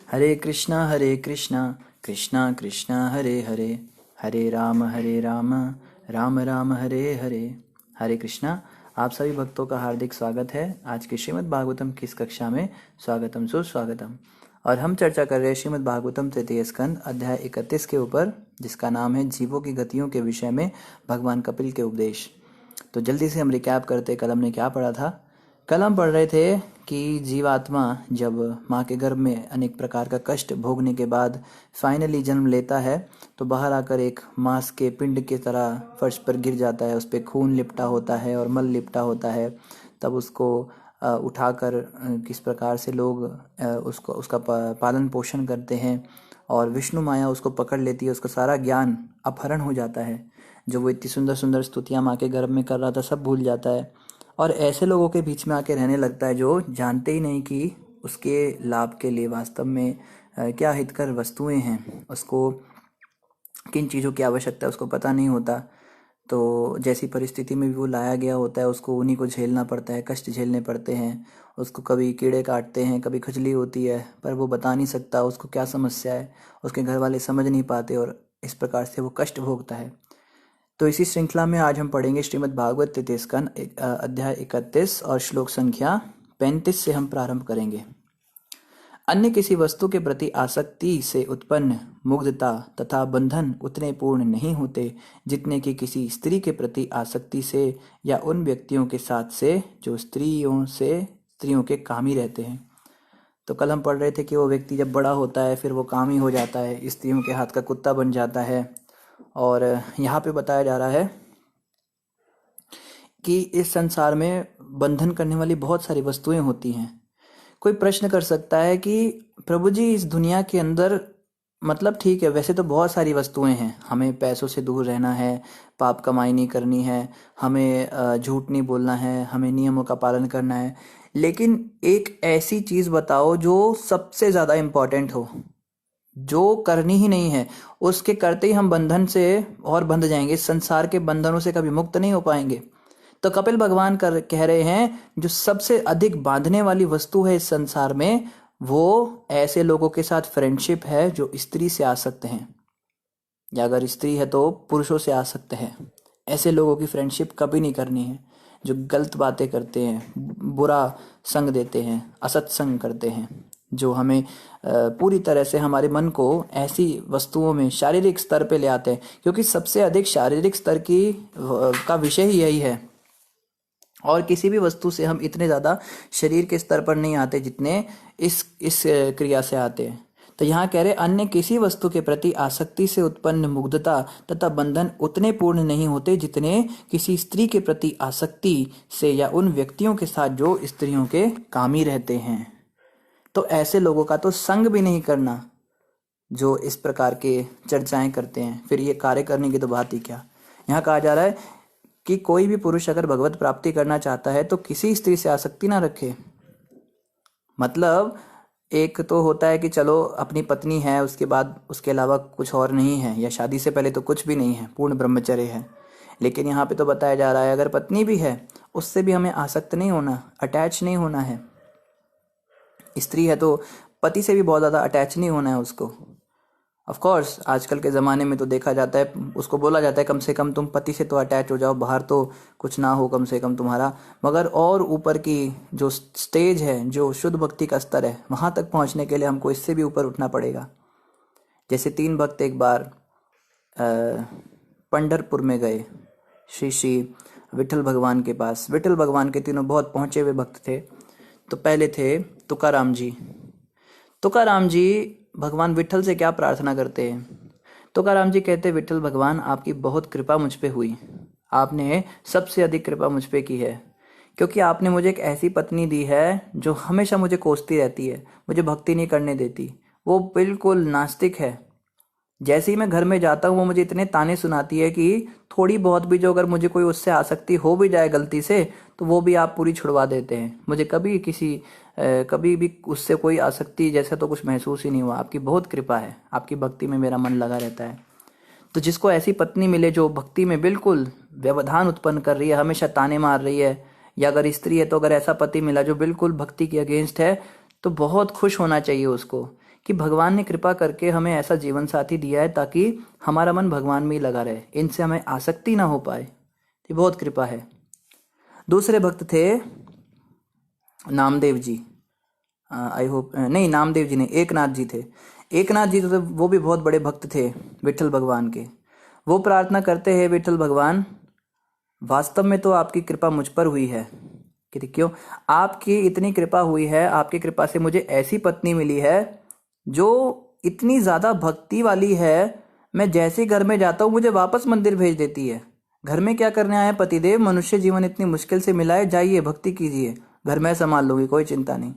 हरे कृष्णा कृष्णा कृष्णा हरे हरे, हरे राम राम राम हरे हरे। हरे कृष्णा। आप सभी भक्तों का हार्दिक स्वागत है आज के श्रीमद् भागवतम की इस कक्षा में। स्वागतम सुस्वागतम। और हम चर्चा कर रहे हैं श्रीमद् भागवतम तृतीय स्कंद अध्याय 31 के ऊपर, जिसका नाम है जीवों की गतियों के विषय में भगवान कपिल के उपदेश। तो जल्दी से हम रिकैप करते, कल हमने क्या पढ़ा था। कल हम पढ़ रहे थे कि जीवात्मा जब माँ के गर्भ में अनेक प्रकार का कष्ट भोगने के बाद फाइनली जन्म लेता है तो बाहर आकर एक मांस के पिंड की तरह फर्श पर गिर जाता है, उस पर खून लिपटा होता है और मल लिपटा होता है। तब उसको उठाकर किस प्रकार से लोग उसका पालन पोषण करते हैं और विष्णु माया उसको पकड़ लेती है, उसका सारा ज्ञान अपहरण हो जाता है। जो वो इतनी सुंदर सुंदर स्तुतियाँ माँ के गर्भ में कर रहा था सब भूल जाता है और ऐसे लोगों के बीच में आके रहने लगता है जो जानते ही नहीं कि उसके लाभ के लिए वास्तव में क्या हितकर वस्तुएं हैं, उसको किन चीज़ों की आवश्यकता है उसको पता नहीं होता। तो जैसी परिस्थिति में भी वो लाया गया होता है उसको उन्हीं को झेलना पड़ता है, कष्ट झेलने पड़ते हैं। उसको कभी कीड़े काटते हैं, कभी खुजली होती है, पर वो बता नहीं सकता उसको क्या समस्या है, उसके घर वाले समझ नहीं पाते और इस प्रकार से वो कष्ट भोगता है। तो इसी श्रृंखला में आज हम पढ़ेंगे श्रीमद् भागवत तृतीय स्कंद अध्याय 31 और श्लोक संख्या 35 से हम प्रारंभ करेंगे। अन्य किसी वस्तु के प्रति आसक्ति से उत्पन्न मुग्धता तथा बंधन उतने पूर्ण नहीं होते जितने कि किसी स्त्री के प्रति आसक्ति से या उन व्यक्तियों के साथ से जो स्त्रियों के कामी रहते हैं। तो कल हम पढ़ रहे थे कि वो व्यक्ति जब बड़ा होता है फिर वो कामी हो जाता है, स्त्रियों के हाथ का कुत्ता बन जाता है। और यहाँ पे बताया जा रहा है कि इस संसार में बंधन करने वाली बहुत सारी वस्तुएं होती हैं। कोई प्रश्न कर सकता है कि प्रभु जी इस दुनिया के अंदर मतलब ठीक है, वैसे तो बहुत सारी वस्तुएं हैं, हमें पैसों से दूर रहना है, पाप कमाई नहीं करनी है, हमें झूठ नहीं बोलना है, हमें नियमों का पालन करना है, लेकिन एक ऐसी चीज़ बताओ जो सबसे ज़्यादा इम्पोर्टेंट हो, जो करनी ही नहीं है, उसके करते ही हम बंधन से और बंध जाएंगे, संसार के बंधनों से कभी मुक्त नहीं हो पाएंगे। तो कपिल भगवान कह रहे हैं जो सबसे अधिक बांधने वाली वस्तु है इस संसार में वो ऐसे लोगों के साथ फ्रेंडशिप है जो स्त्री से आसक्त हैं, या अगर स्त्री है तो पुरुषों से आसक्त है। ऐसे लोगों की फ्रेंडशिप कभी नहीं करनी है जो गलत बातें करते हैं, बुरा संग देते हैं, असत्संग करते हैं, जो हमें पूरी तरह से हमारे मन को ऐसी वस्तुओं में शारीरिक स्तर पे ले आते हैं, क्योंकि सबसे अधिक शारीरिक स्तर का विषय ही यही है। और किसी भी वस्तु से हम इतने ज़्यादा शरीर के स्तर पर नहीं आते जितने इस क्रिया से आते हैं। तो यहाँ कह रहे अन्य किसी वस्तु के प्रति आसक्ति से उत्पन्न मुग्धता तथा बंधन उतने पूर्ण नहीं होते जितने किसी स्त्री के प्रति आसक्ति से या उन व्यक्तियों के साथ जो स्त्रियों के कामी रहते हैं। तो ऐसे लोगों का तो संग भी नहीं करना जो इस प्रकार के चर्चाएं करते हैं, फिर ये कार्य करने की तो बात ही क्या। यहाँ कहा जा रहा है कि कोई भी पुरुष अगर भगवत प्राप्ति करना चाहता है तो किसी स्त्री से आसक्ति ना रखे। मतलब एक तो होता है कि चलो अपनी पत्नी है, उसके बाद उसके अलावा कुछ और नहीं है, या शादी से पहले तो कुछ भी नहीं है, पूर्ण ब्रह्मचर्य है। लेकिन यहाँ पे तो बताया जा रहा है अगर पत्नी भी है उससे भी हमें आसक्त नहीं होना, अटैच नहीं होना है। स्त्री है तो पति से भी बहुत ज़्यादा अटैच नहीं होना है उसको। ऑफ कोर्स आजकल के ज़माने में तो देखा जाता है, उसको बोला जाता है कम से कम तुम पति से तो अटैच हो जाओ, बाहर तो कुछ ना हो कम से कम तुम्हारा। मगर और ऊपर की जो स्टेज है, जो शुद्ध भक्ति का स्तर है, वहाँ तक पहुँचने के लिए हमको इससे भी ऊपर उठना पड़ेगा। जैसे 3 भक्त एक बार पंढरपुर में गए श्री श्री विठल भगवान के पास। विठल भगवान के तीनों बहुत पहुँचे हुए भक्त थे। तो पहले थे तुकाराम जी। तुकाराम जी भगवान विठल से क्या प्रार्थना करते हैं? तुकाराम जी कहते, विठल भगवान आपकी बहुत कृपा मुझ पे हुई, आपने सबसे अधिक कृपा मुझ पे की है, क्योंकि आपने मुझे एक ऐसी पत्नी दी है जो हमेशा मुझे कोसती रहती है, मुझे भक्ति नहीं करने देती, वो बिल्कुल नास्तिक है। जैसे ही मैं घर में जाता हूँ वो मुझे इतने ताने सुनाती है कि थोड़ी बहुत भी जो अगर मुझे कोई उससे आसक्ति हो भी जाए गलती से तो वो भी आप पूरी छुड़वा देते हैं। मुझे कभी भी उससे कोई आसक्ति जैसा तो कुछ महसूस ही नहीं हुआ। आपकी बहुत कृपा है, आपकी भक्ति में मेरा मन लगा रहता है। तो जिसको ऐसी पत्नी मिले जो भक्ति में बिल्कुल व्यवधान उत्पन्न कर रही है, हमेशा ताने मार रही है, या अगर स्त्री है तो अगर ऐसा पति मिला जो बिल्कुल भक्ति के अगेंस्ट है, तो बहुत खुश होना चाहिए उसको कि भगवान ने कृपा करके हमें ऐसा जीवन साथी दिया है ताकि हमारा मन भगवान में ही लगा रहे, इनसे हमें आसक्ति ना हो पाए। ये बहुत कृपा है। दूसरे भक्त थे नामदेव जी। आई होप नहीं, नामदेव जी नहीं, एकनाथ जी थे। एकनाथ जी तो वो भी बहुत बड़े भक्त थे विठल भगवान के। वो प्रार्थना करते हैं, विठल भगवान वास्तव में तो आपकी कृपा मुझ पर हुई है। कि क्यों? आपकी इतनी कृपा हुई है, आपकी कृपा से मुझे ऐसी पत्नी मिली है जो इतनी ज़्यादा भक्ति वाली है, मैं जैसे घर में जाता हूँ मुझे वापस मंदिर भेज देती है। घर में क्या करने आए पतिदेव, मनुष्य जीवन इतनी मुश्किल से मिला है, जाइए भक्ति कीजिए, घर में संभाल लूँगी, कोई चिंता नहीं।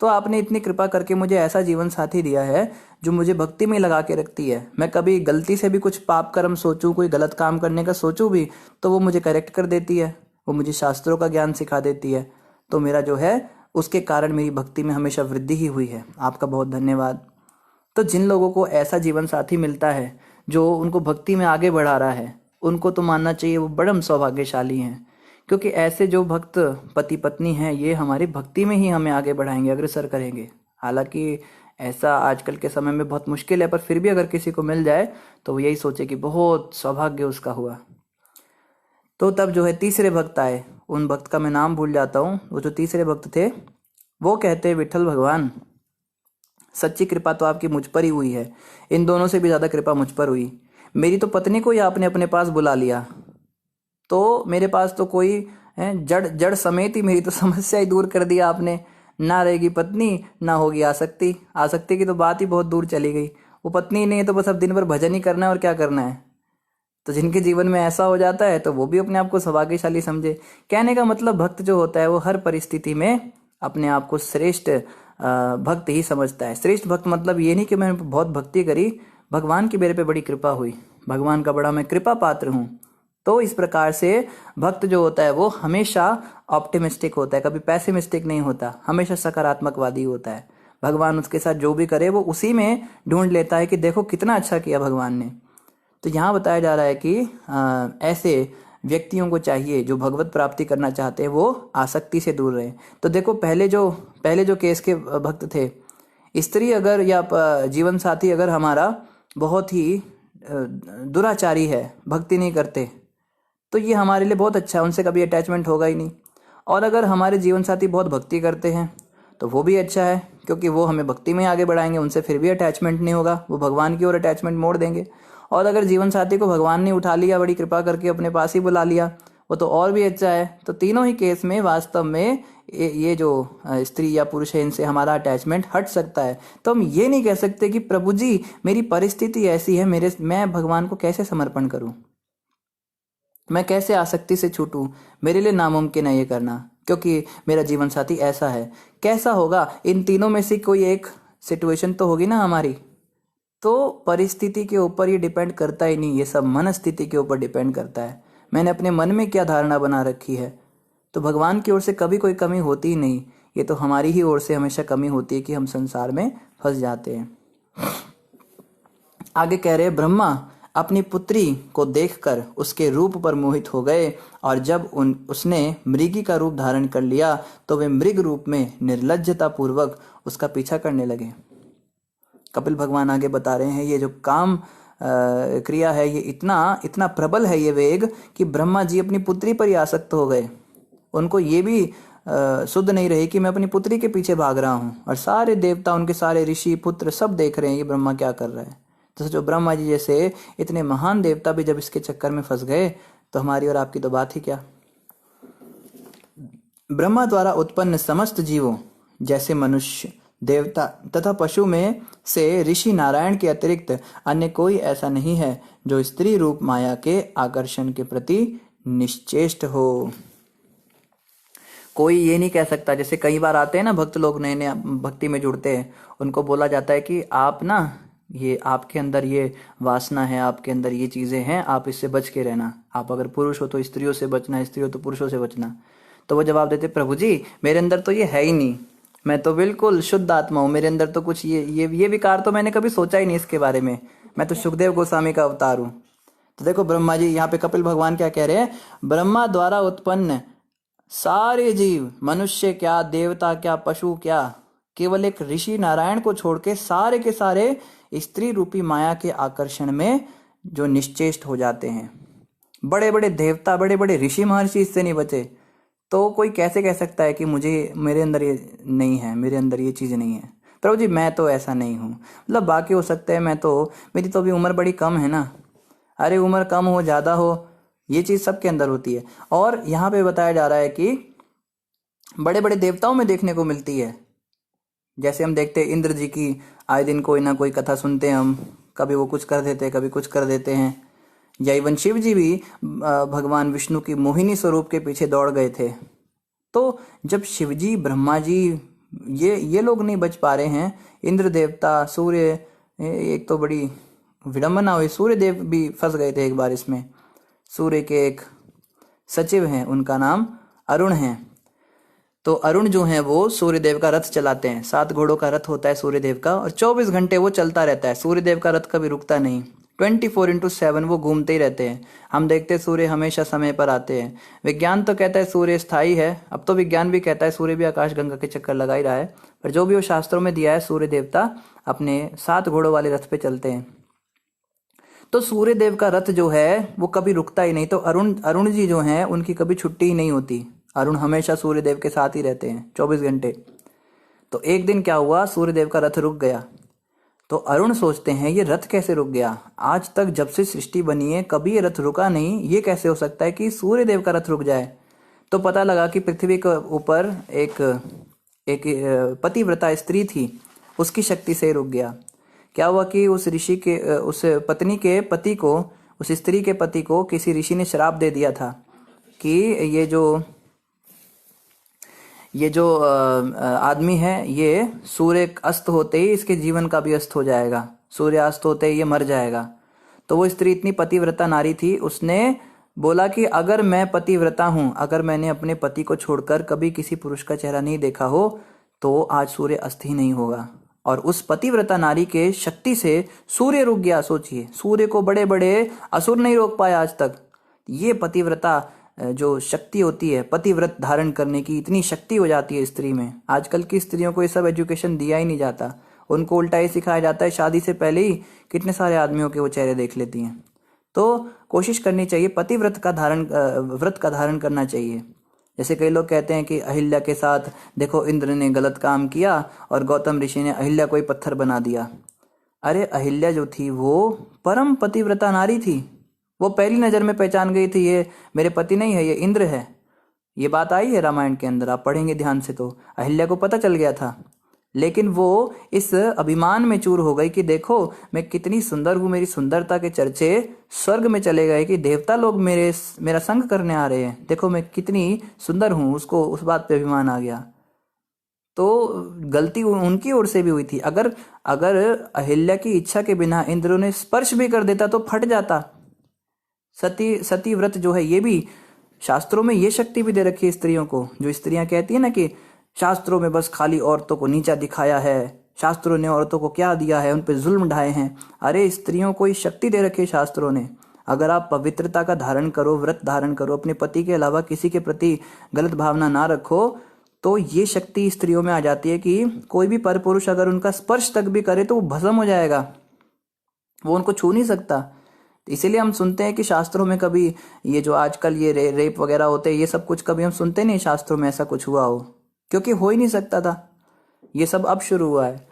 तो आपने इतनी कृपा करके मुझे ऐसा जीवन साथी दिया है जो मुझे भक्ति में लगा के रखती है। मैं कभी गलती से भी कुछ पाप कर्म सोचूं, कोई गलत काम करने का सोचूं भी, तो वो मुझे करेक्ट कर देती है, वो मुझे शास्त्रों का ज्ञान सिखा देती है। तो मेरा जो है उसके कारण मेरी भक्ति में हमेशा वृद्धि ही हुई है। आपका बहुत धन्यवाद। तो जिन लोगों को ऐसा जीवन साथी मिलता है जो उनको भक्ति में आगे बढ़ा रहा है, उनको तो मानना चाहिए वो बड़े सौभाग्यशाली हैं, क्योंकि ऐसे जो भक्त पति पत्नी हैं ये हमारी भक्ति में ही हमें आगे बढ़ाएंगे, अग्रसर करेंगे। हालांकि ऐसा आजकल के समय में बहुत मुश्किल है, पर फिर भी अगर किसी को मिल जाए तो वो यही सोचे कि बहुत सौभाग्य उसका हुआ। तो तब जो है तीसरे भक्त आए, उन भक्त का मैं नाम भूल जाता हूँ। वो जो तीसरे भक्त थे वो कहते, विठल भगवान सच्ची कृपा तो आपकी मुझ पर ही हुई है, इन दोनों से भी ज़्यादा कृपा मुझ पर हुई। मेरी तो पत्नी को ही आपने अपने पास बुला लिया, तो मेरे पास तो कोई जड़ जड़ समेत ही मेरी तो समस्या ही दूर कर दिया आपने। ना रहेगी पत्नी, ना होगी आसक्ति। आसक्ति की तो बात ही बहुत दूर चली गई। वो पत्नी नहीं है तो बस अब दिन भर भजन ही करना है, और क्या करना है। तो जिनके जीवन में ऐसा हो जाता है तो वो भी अपने आप को सौभाग्यशाली समझे। कहने का मतलब भक्त जो होता है वो हर परिस्थिति में अपने आप को श्रेष्ठ भक्त ही समझता है। श्रेष्ठ भक्त मतलब ये नहीं कि मैंने बहुत भक्ति करी, भगवान की मेरे पे बड़ी कृपा हुई, भगवान का बड़ा मैं कृपा पात्र हूँ। तो इस प्रकार से भक्त जो होता है वो हमेशा ऑप्टिमिस्टिक होता है, कभी पैसिमिस्टिक नहीं होता, हमेशा सकारात्मकवादी होता है। भगवान उसके साथ जो भी करे वो उसी में ढूंढ लेता है कि देखो कितना अच्छा किया भगवान ने। तो यहाँ बताया जा रहा है कि ऐसे व्यक्तियों को चाहिए जो भगवत प्राप्ति करना चाहते हैं वो आसक्ति से दूर रहे। तो देखो पहले जो केस के भक्त थे, स्त्री अगर या जीवन साथी अगर हमारा बहुत ही दुराचारी है, भक्ति नहीं करते, तो ये हमारे लिए बहुत अच्छा है, उनसे कभी अटैचमेंट होगा ही नहीं। और अगर हमारे जीवन साथी बहुत भक्ति करते हैं तो वो भी अच्छा है, क्योंकि वो हमें भक्ति में आगे बढ़ाएंगे, उनसे फिर भी अटैचमेंट नहीं होगा, वो भगवान की ओर अटैचमेंट मोड़ देंगे। और अगर जीवन साथी को भगवान ने उठा लिया, बड़ी कृपा करके अपने पास ही बुला लिया, वो तो और भी अच्छा है। तो तीनों ही केस में वास्तव में ये जो स्त्री या पुरुष है इनसे हमारा अटैचमेंट हट सकता है। तो हम ये नहीं कह सकते कि प्रभु जी मेरी परिस्थिति ऐसी है, मैं भगवान को कैसे समर्पण करूं, मैं कैसे आसक्ति से छूटूं, मेरे लिए नामुमकिन है ये करना, क्योंकि मेरा जीवन साथी ऐसा है। कैसा होगा? इन तीनों में से कोई एक सिचुएशन तो होगी ना हमारी। तो परिस्थिति के ऊपर ये डिपेंड करता ही नहीं, ये सब मन स्थिति के ऊपर डिपेंड करता है। मैंने अपने मन में क्या धारणा बना रखी है। तो भगवान की ओर से कभी कोई कमी होती ही नहीं, ये तो हमारी ही ओर से हमेशा कमी होती है कि हम संसार में फंस जाते हैं। आगे कह रहे ब्रह्मा अपनी पुत्री को देखकर उसके रूप पर मोहित हो गए, और जब उसने मृगी का रूप धारण कर लिया तो वे मृग रूप में निर्लज्जता पूर्वक उसका पीछा करने लगे। कपिल भगवान आगे बता रहे हैं ये जो काम क्रिया है ये इतना प्रबल है ये वेग कि ब्रह्मा जी अपनी पुत्री पर ही आसक्त हो गए। उनको ये भी सुध नहीं रही कि मैं अपनी पुत्री के पीछे भाग रहा हूँ, और सारे देवता, उनके सारे ऋषि पुत्र सब देख रहे हैं ये ब्रह्मा क्या कर रहा है। तो जो ब्रह्मा जी जैसे इतने महान देवता भी जब इसके चक्कर में फंस गए तो हमारी और आपकी तो बात ही क्या। ब्रह्मा द्वारा उत्पन्न समस्त जीवों जैसे मनुष्य, देवता तथा पशु में से ऋषि नारायण के अतिरिक्त अन्य कोई ऐसा नहीं है जो स्त्री रूप माया के आकर्षण के प्रति निश्चेष्ट हो। कोई ये नहीं कह सकता, जैसे कई बार आते हैं ना भक्त लोग नए नए भक्ति में जुड़ते हैं, उनको बोला जाता है कि आप ना ये आपके अंदर ये वासना है, आपके अंदर ये चीज़ें हैं, आप इससे बच के रहना। आप अगर पुरुष हो तो स्त्रियों से बचना, स्त्री हो तो पुरुषों से बचना। तो वो जवाब देते प्रभु जी मेरे अंदर तो ये है ही नहीं, मैं तो बिल्कुल शुद्ध आत्मा हूँ, मेरे अंदर तो कुछ ये विकार तो मैंने कभी सोचा ही नहीं इसके बारे में, मैं तो सुखदेव गोस्वामी का अवतार हूँ। तो देखो ब्रह्मा जी यहाँ पे कपिल भगवान क्या कह रहे हैं, ब्रह्मा द्वारा उत्पन्न सारे जीव, मनुष्य क्या, देवता क्या, पशु क्या, केवल एक ऋषि नारायण को छोड़ के सारे स्त्री रूपी माया के आकर्षण में जो निश्चेष्ट हो जाते हैं। बड़े बड़े देवता, बड़े बड़े ऋषि महर्षि इससे नहीं बचे। तो कोई कैसे कह सकता है कि मेरे अंदर ये नहीं है, मेरे अंदर ये चीज़ नहीं है। प्रभु जी मैं तो ऐसा नहीं हूँ, मतलब बाकी हो सकता है, मेरी तो अभी उम्र बड़ी कम है ना। अरे उम्र कम हो ज़्यादा हो, ये चीज़ सबके अंदर होती है। और यहाँ पे बताया जा रहा है कि बड़े बड़े देवताओं में देखने को मिलती है। जैसे हम देखते हैं इंद्र जी की आए दिन कोई ना कोई कथा सुनते हैं हम, कभी वो कुछ कर देते हैं, कभी कुछ कर देते हैं। या इवन शिव जी भी भगवान विष्णु की मोहिनी स्वरूप के पीछे दौड़ गए थे। तो जब शिव जी, ब्रह्मा जी, ये लोग नहीं बच पा रहे हैं, इंद्र देवता, सूर्य, एक तो बड़ी विडंबना हुई, सूर्य देव भी फंस गए थे एक बार इसमें। सूर्य के एक सचिव हैं, उनका नाम अरुण है। तो अरुण जो है वो सूर्यदेव का रथ चलाते हैं। 7 घोड़ों का रथ होता है सूर्यदेव का, और 24 घंटे वो चलता रहता है। सूर्यदेव का रथ कभी रुकता नहीं, 24/7 वो घूमते ही रहते हैं। हम देखते हैं सूर्य हमेशा समय पर आते हैं। विज्ञान तो कहता है सूर्य स्थायी है, अब तो विज्ञान भी कहता है सूर्य भी आकाश गंगा के चक्कर लगा ही रहा है। पर जो भी वो शास्त्रों में दिया है, सूर्य देवता अपने 7 घोड़ों वाले रथ पे चलते हैं। तो सूर्यदेव का रथ जो है वो कभी रुकता ही नहीं। तो अरुण जी जो हैं उनकी कभी छुट्टी ही नहीं होती। अरुण हमेशा सूर्यदेव के साथ ही रहते हैं 24 घंटे। तो एक दिन क्या हुआ, सूर्यदेव का रथ रुक गया। तो अरुण सोचते हैं ये रथ कैसे रुक गया, आज तक जब से सृष्टि बनी है कभी ये रथ रुका नहीं, ये कैसे हो सकता है कि सूर्यदेव का रथ रुक जाए। तो पता लगा कि पृथ्वी के ऊपर एक पतिव्रता स्त्री थी, उसकी शक्ति से रुक गया। क्या हुआ कि उस पत्नी के पति को, उस स्त्री के पति को किसी ऋषि ने श्राप दे दिया था कि ये जो आदमी है ये सूर्य अस्त होते ही इसके जीवन का भी अस्त हो जाएगा, सूर्य अस्त होते ही ये मर जाएगा। तो वो स्त्री इतनी पतिव्रता नारी थी, उसने बोला कि अगर मैं पतिव्रता हूँ, अगर मैंने अपने पति को छोड़कर कभी किसी पुरुष का चेहरा नहीं देखा हो, तो आज सूर्य अस्त ही नहीं होगा। और उस पतिव्रता नारी के शक्ति से सूर्य रुक गया। सोचिए, सूर्य को बड़े बड़े असुर नहीं रोक पाए आज तक। ये पतिव्रता जो शक्ति होती है, पतिव्रत धारण करने की इतनी शक्ति हो जाती है स्त्री में। आजकल की स्त्रियों को ये सब एजुकेशन दिया ही नहीं जाता, उनको उल्टा ही सिखाया जाता है। शादी से पहले ही कितने सारे आदमियों के वो चेहरे देख लेती हैं। तो कोशिश करनी चाहिए पतिव्रत का व्रत का धारण करना चाहिए। जैसे कई लोग कहते हैं कि अहिल्या के साथ देखो इंद्र ने गलत काम किया और गौतम ऋषि ने अहिल्या को ही पत्थर बना दिया। अरे अहिल्या जो थी वो परम पतिव्रता नारी थी, वो पहली नज़र में पहचान गई थी ये मेरे पति नहीं है, ये इंद्र है। ये बात आई है रामायण के अंदर, आप पढ़ेंगे ध्यान से तो अहिल्या को पता चल गया था। लेकिन वो इस अभिमान में चूर हो गई कि देखो मैं कितनी सुंदर हूँ, मेरी सुंदरता के चर्चे स्वर्ग में चले गए कि देवता लोग मेरा संग करने आ रहे हैं, देखो मैं कितनी सुंदर हूँ। उसको उस बात पे अभिमान आ गया। तो गलती उनकी ओर से भी हुई थी। अगर अहिल्या की इच्छा के बिना इंद्र ने स्पर्श भी कर देता तो फट जाता। सती व्रत जो है ये भी शास्त्रों में ये शक्ति भी दे रखी है स्त्रियों को। जो स्त्रियां कहती है ना कि शास्त्रों में बस खाली औरतों को नीचा दिखाया है, शास्त्रों ने औरतों को क्या दिया है, उन पे जुल्म ढाए हैं। अरे स्त्रियों को ये शक्ति दे रखी है शास्त्रों ने। अगर आप पवित्रता का धारण करो, व्रत धारण करो, अपने पति के अलावा किसी के प्रति गलत भावना ना रखो, तो ये शक्ति स्त्रियों में आ जाती है कि कोई भी पर पुरुष अगर उनका स्पर्श तक भी करे तो वो भस्म हो जाएगा, वो उनको छू नहीं सकता। इसीलिए हम सुनते हैं कि शास्त्रों में कभी ये जो आजकल ये रेप वगैरह होते हैं, ये सब कुछ कभी हम सुनते नहीं शास्त्रों में ऐसा कुछ हुआ हो, क्योंकि हो ही नहीं सकता था। ये सब अब शुरू हुआ है।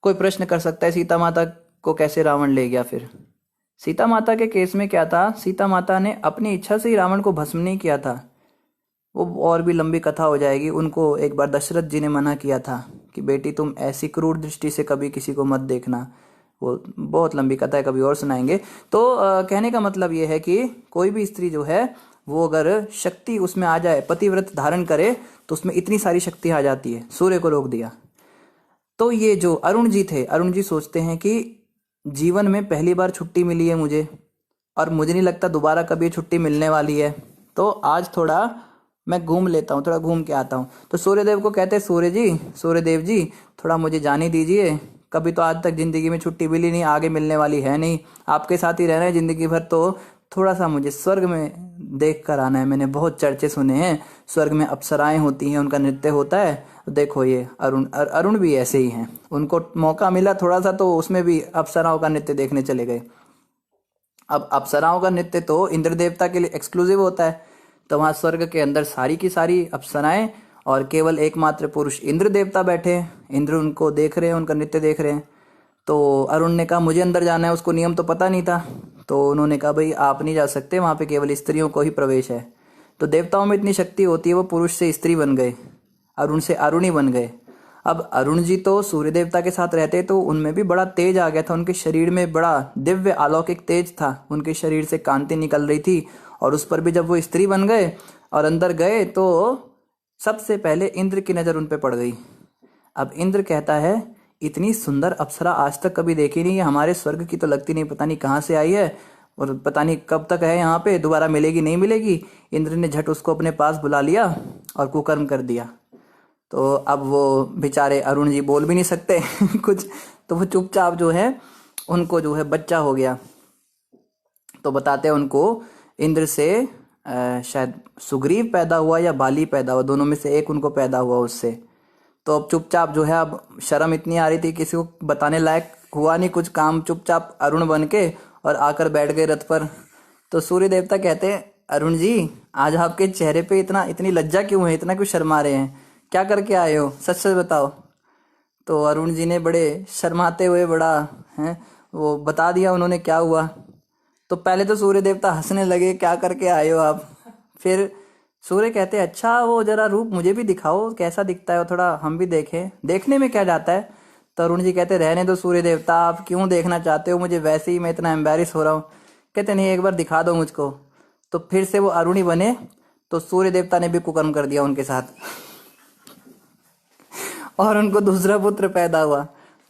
कोई प्रश्न कर सकता है सीता माता को कैसे रावण ले गया। फिर सीता माता के केस में क्या था, सीता माता ने अपनी इच्छा से ही रावण को भस्म नहीं किया था। वो और भी लंबी कथा हो जाएगी। उनको एक बार दशरथ जी ने मना किया था कि बेटी तुम ऐसी क्रूर दृष्टि से कभी किसी को मत देखना। वो बहुत लंबी कथा है, कभी और सुनाएंगे। तो कहने का मतलब ये है कि कोई भी स्त्री जो है वो अगर शक्ति उसमें आ जाए, पतिव्रत धारण करे, तो उसमें इतनी सारी शक्ति आ जाती है। सूर्य को रोक दिया। तो ये जो अरुण जी थे, अरुण जी सोचते हैं कि जीवन में पहली बार छुट्टी मिली है मुझे, और मुझे नहीं लगता दोबारा कभी छुट्टी मिलने वाली है, तो आज थोड़ा मैं घूम लेता हूँ, थोड़ा घूम के आता हूँ। तो सूर्यदेव को कहते हैं सूर्यदेव जी थोड़ा मुझे जाने दीजिए, कभी तो आज तक जिंदगी में छुट्टी मिली नहीं, आगे मिलने वाली है नहीं, आपके साथ ही रहना है जिंदगी भर, तो थोड़ा सा मुझे स्वर्ग में देख कर आना है। मैंने बहुत चर्चे सुने हैं, स्वर्ग में अप्सराएं होती हैं, उनका नृत्य होता है, देखो ये अरुण भी ऐसे ही हैं, उनको मौका मिला थोड़ा सा तो उसमें भी अप्सराओं का नृत्य देखने चले गए। अब अप्सराओं का नृत्य तो इंद्र देवता के लिए एक्सक्लूसिव होता है, तो वहां स्वर्ग के अंदर सारी की सारी अप्सराएं और केवल एकमात्र पुरुष इंद्र देवता बैठे हैं। इंद्र उनको देख रहे हैं, उनका नृत्य देख रहे हैं। तो अरुण ने कहा मुझे अंदर जाना है, उसको नियम तो पता नहीं था। तो उन्होंने कहा भाई आप नहीं जा सकते, वहां पे केवल स्त्रियों को ही प्रवेश है। तो देवताओं में इतनी शक्ति होती है, वो पुरुष से स्त्री बन गए, अरुण से अरुणी बन गए। अब अरुण जी तो सूर्य देवता के साथ रहते, तो उनमें भी बड़ा तेज आ गया था, उनके शरीर में बड़ा दिव्य अलौकिक तेज था, उनके शरीर से कांति निकल रही थी। और उस पर भी जब वो स्त्री बन गए और अंदर गए तो सबसे पहले इंद्र की नज़र उन पे पड़ गई। अब इंद्र कहता है इतनी सुंदर अप्सरा आज तक कभी देखी नहीं है, हमारे स्वर्ग की तो लगती नहीं, पता नहीं कहाँ से आई है और पता नहीं कब तक है यहाँ पे, दोबारा मिलेगी नहीं मिलेगी। इंद्र ने झट उसको अपने पास बुला लिया और कुकर्म कर दिया। तो अब वो बेचारे अरुण जी बोल भी नहीं सकते कुछ, तो वो चुपचाप जो है उनको जो है बच्चा हो गया। तो बताते हैं उनको इंद्र से शायद सुग्रीव पैदा हुआ या बाली पैदा हुआ, दोनों में से एक उनको पैदा हुआ उससे। तो अब चुपचाप जो है, अब शर्म इतनी आ रही थी, किसी को बताने लायक हुआ नहीं कुछ काम, चुपचाप अरुण बन के और आकर बैठ गए रथ पर। तो सूर्य देवता कहते हैं अरुण जी आज आपके चेहरे पे इतनी लज्जा क्यों है, इतना क्यों शर्मा रहे हैं, क्या करके आए हो, सच सच बताओ। तो अरुण जी ने बड़े शर्माते हुए बड़ा है वो बता दिया उन्होंने क्या हुआ। तो पहले तो सूर्य देवता हंसने लगे, क्या करके आए हो आप। फिर सूर्य कहते अच्छा वो जरा रूप मुझे भी दिखाओ, कैसा दिखता है वो, थोड़ा हम भी देखें, देखने में क्या जाता है। तो अरुण जी कहते रहने दो सूर्य देवता, आप क्यों देखना चाहते हो मुझे, वैसे ही मैं इतना एम्बेरस हो रहा हूँ। कहते नहीं एक बार दिखा दो मुझको। तो फिर से वो अरुणी बने, तो सूर्य देवता ने भी कुकर्म कर दिया उनके साथ और उनको दूसरा पुत्र पैदा हुआ।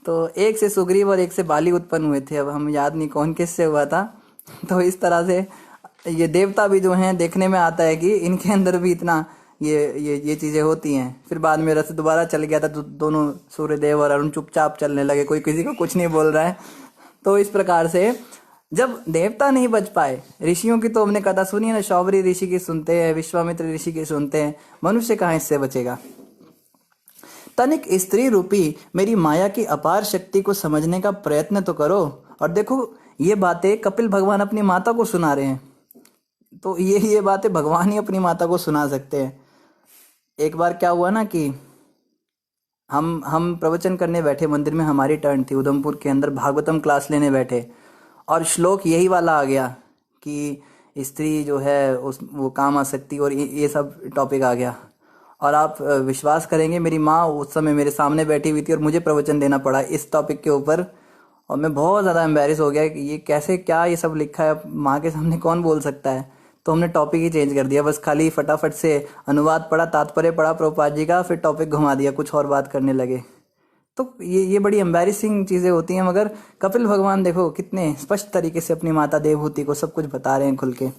तो एक से सुग्रीव और एक से बाली उत्पन्न हुए थे, अब हम याद नहीं कौन किससे हुआ था। तो इस तरह से ये देवता भी जो हैं देखने में आता है कि इनके अंदर भी इतना ये चीजें होती हैं। फिर बाद में रथ दोबारा चल गया था, तो दोनों सूर्यदेव और अरुण चुपचाप चलने लगे, कोई किसी को कुछ नहीं बोल रहा है। तो इस प्रकार से जब देवता नहीं बच पाए, ऋषियों की तो हमने कथा सुनी है ना, शौबरी ऋषि की सुनते हैं, विश्वामित्र ऋषि की सुनते हैं, मनुष्य कहाँ इससे बचेगा। तनिक स्त्री रूपी मेरी माया की अपार शक्ति को समझने का प्रयत्न तो करो। और देखो ये बातें कपिल भगवान अपनी माता को सुना रहे हैं, तो ये बातें भगवान ही अपनी माता को सुना सकते हैं। एक बार क्या हुआ ना कि हम प्रवचन करने बैठे मंदिर में, हमारी टर्न थी उधमपुर के अंदर, भागवतम क्लास लेने बैठे और श्लोक यही वाला आ गया कि स्त्री जो है वो काम आ सकती, और ये सब टॉपिक आ गया। और आप विश्वास करेंगे मेरी माँ उस समय मेरे सामने बैठी हुई थी और मुझे प्रवचन देना पड़ा इस टॉपिक के ऊपर, और मैं बहुत ज़्यादा एम्बेरस हो गया कि ये कैसे, क्या ये सब लिखा है, माँ के सामने कौन बोल सकता है। तो हमने टॉपिक ही चेंज कर दिया, बस खाली फटाफट से अनुवाद पढ़ा, तात्पर्य पढ़ा प्रभुपाद जी का, फिर टॉपिक घुमा दिया, कुछ और बात करने लगे। तो ये बड़ी एम्बेरसिंग चीज़ें होती हैं, मगर कपिल भगवान देखो कितने स्पष्ट तरीके से अपनी माता देवहूति को सब कुछ बता रहे हैं खुल के।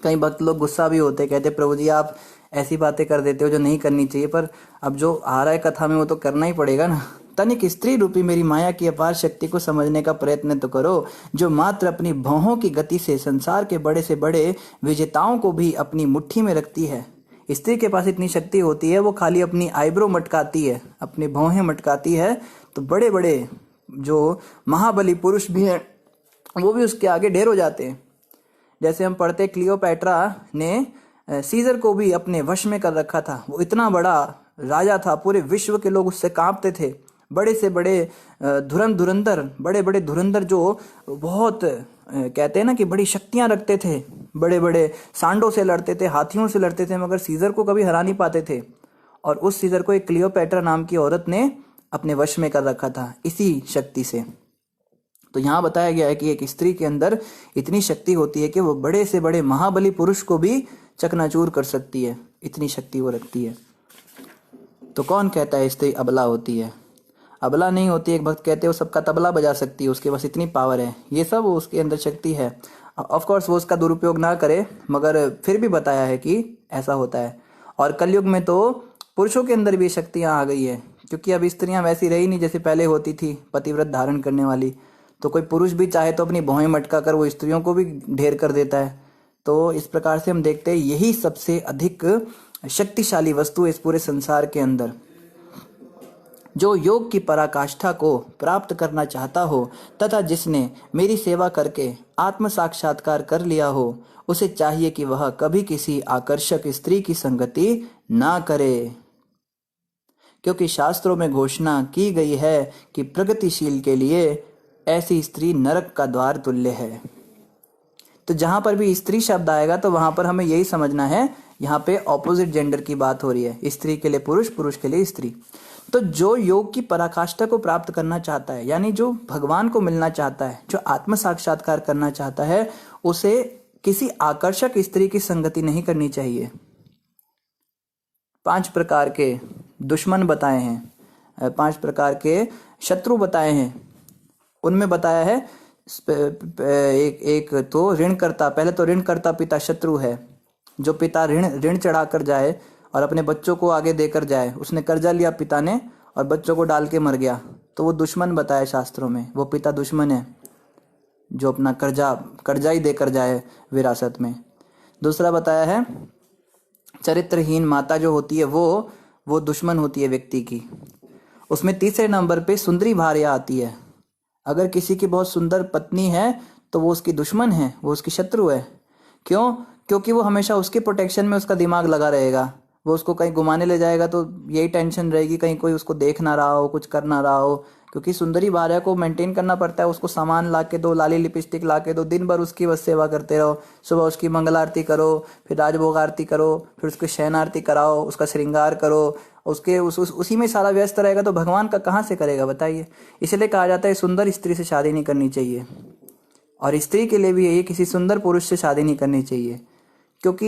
कई भक्त लोग गुस्सा भी होते, कहते प्रभु जी आप ऐसी बातें कर देते हो जो नहीं करनी चाहिए, पर अब जो आ रहा है कथा में वो तो करना ही पड़ेगा ना। तनिक स्त्री रूपी मेरी माया की अपार शक्ति को समझने का प्रयत्न तो करो, जो मात्र अपनी भौहों की गति से संसार के बड़े से बड़े विजेताओं को भी अपनी मुट्ठी में रखती है। स्त्री के पास इतनी शक्ति होती है, वो खाली अपनी आईब्रो मटकाती है, अपनी भौहें मटकाती है, तो बड़े बड़े जो महाबली पुरुष भी हैं वो भी उसके आगे ढेर हो जाते हैं। जैसे हम पढ़ते क्लियोपैट्रा ने सीजर को भी अपने वश में कर रखा था, वो इतना बड़ा राजा था, पूरे विश्व के लोग उससे कांपते थे। बड़े से बड़े धुरंधर, बड़े बड़े धुरंधर जो बहुत कहते हैं ना कि बड़ी शक्तियां रखते थे, बड़े बड़े सांडों से लड़ते थे, हाथियों से लड़ते थे, मगर सीजर को कभी हरा नहीं पाते थे। और उस सीजर को एक क्लियोपैट्रा नाम की औरत ने अपने वश में कर रखा था इसी शक्ति से। तो यहाँ बताया गया है कि एक स्त्री के अंदर इतनी शक्ति होती है कि वो बड़े से बड़े महाबली पुरुष को भी चकनाचूर कर सकती है, इतनी शक्ति वो रखती है। तो कौन कहता है स्त्री अबला होती है? अबला नहीं होती। एक भक्त कहते हैं वो सबका तबला बजा सकती है, उसके पास इतनी पावर है, ये सब उसके अंदर शक्ति है। ऑफ कोर्स वो उसका दुरुपयोग ना करे, मगर फिर भी बताया है कि ऐसा होता है। और कलयुग में तो पुरुषों के अंदर भी शक्तियाँ आ गई है, क्योंकि अब स्त्रियाँ वैसी रही नहीं जैसे पहले होती थी, पतिव्रत धारण करने वाली। तो कोई पुरुष भी चाहे तो अपनी भौहें मटका कर वो स्त्रियों को भी ढेर कर देता है। तो इस प्रकार से हम देखते हैं यही सबसे अधिक शक्तिशाली वस्तु है इस पूरे संसार के अंदर। जो योग की पराकाष्ठा को प्राप्त करना चाहता हो तथा जिसने मेरी सेवा करके आत्म साक्षात्कार कर लिया हो, उसे चाहिए कि वह कभी किसी आकर्षक स्त्री की संगति ना करे, क्योंकि शास्त्रों में घोषणा की गई है कि प्रगतिशील के लिए ऐसी स्त्री नरक का द्वार तुल्य है। तो जहां पर भी स्त्री शब्द आएगा तो वहां पर हमें यही समझना है, यहाँ पे ऑपोजिट जेंडर की बात हो रही है, स्त्री के लिए पुरुष, पुरुष के लिए स्त्री। तो जो योग की पराकाष्ठा को प्राप्त करना चाहता है, यानी जो भगवान को मिलना चाहता है, जो आत्म साक्षात्कार करना चाहता है, उसे किसी आकर्षक स्त्री की संगति नहीं करनी चाहिए। 5 प्रकार के दुश्मन बताए हैं, 5 प्रकार के शत्रु बताए हैं। उनमें बताया है एक तो ऋणकर्ता, पहले तो ऋणकर्ता पिता शत्रु है। जो पिता ऋण चढ़ा कर जाए और अपने बच्चों को आगे देकर जाए, उसने कर्जा लिया पिता ने और बच्चों को डाल के मर गया, तो वो दुश्मन बताया शास्त्रों में, वो पिता दुश्मन है जो अपना कर्जा ही देकर जाए विरासत में। दूसरा बताया है चरित्रहीन माता जो होती है वो दुश्मन होती है व्यक्ति की। उसमें तीसरे नंबर पे सुंदरी भार्या आती है। अगर किसी की बहुत सुंदर पत्नी है तो वो उसकी दुश्मन है, वो उसकी शत्रु है। क्यों? क्योंकि वो हमेशा उसके प्रोटेक्शन में उसका दिमाग लगा रहेगा। वो उसको कहीं घुमाने ले जाएगा तो यही टेंशन रहेगी कहीं कोई उसको देख ना रहा हो, कुछ कर ना रहा हो, क्योंकि सुंदरी भार्या को मेंटेन करना पड़ता है। उसको सामान ला के दो, लाली लिपस्टिक ला के दो, दिन भर उसकी बस सेवा करते रहो। सुबह उसकी मंगल आरती करो, फिर राजभोग आरती करो, फिर उसकी शयन आरती कराओ, उसका श्रृंगार करो, उसी में सारा व्यस्त रहेगा तो भगवान का कहाँ से करेगा बताइए। इसलिए कहा जाता है सुंदर स्त्री से शादी नहीं करनी चाहिए, और स्त्री के लिए भी यही, किसी सुंदर पुरुष से शादी नहीं करनी चाहिए, क्योंकि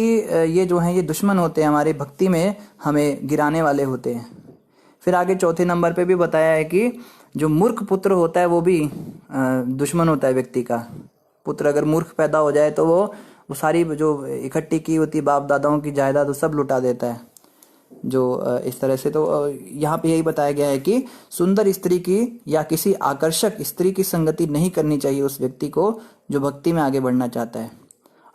ये जो हैं ये दुश्मन होते हैं, हमारी भक्ति में हमें गिराने वाले होते हैं। फिर आगे चौथे नंबर पे भी बताया है कि जो मूर्ख पुत्र होता है वो भी दुश्मन होता है व्यक्ति का। पुत्र अगर मूर्ख पैदा हो जाए तो वो सारी जो इकट्ठी की होती बाप दादाओं की जायदाद वो सब लुटा देता है, जो इस तरह से। तो यहाँ पे यही बताया गया है कि सुंदर स्त्री की या किसी आकर्षक स्त्री की संगति नहीं करनी चाहिए उस व्यक्ति को जो भक्ति में आगे बढ़ना चाहता है।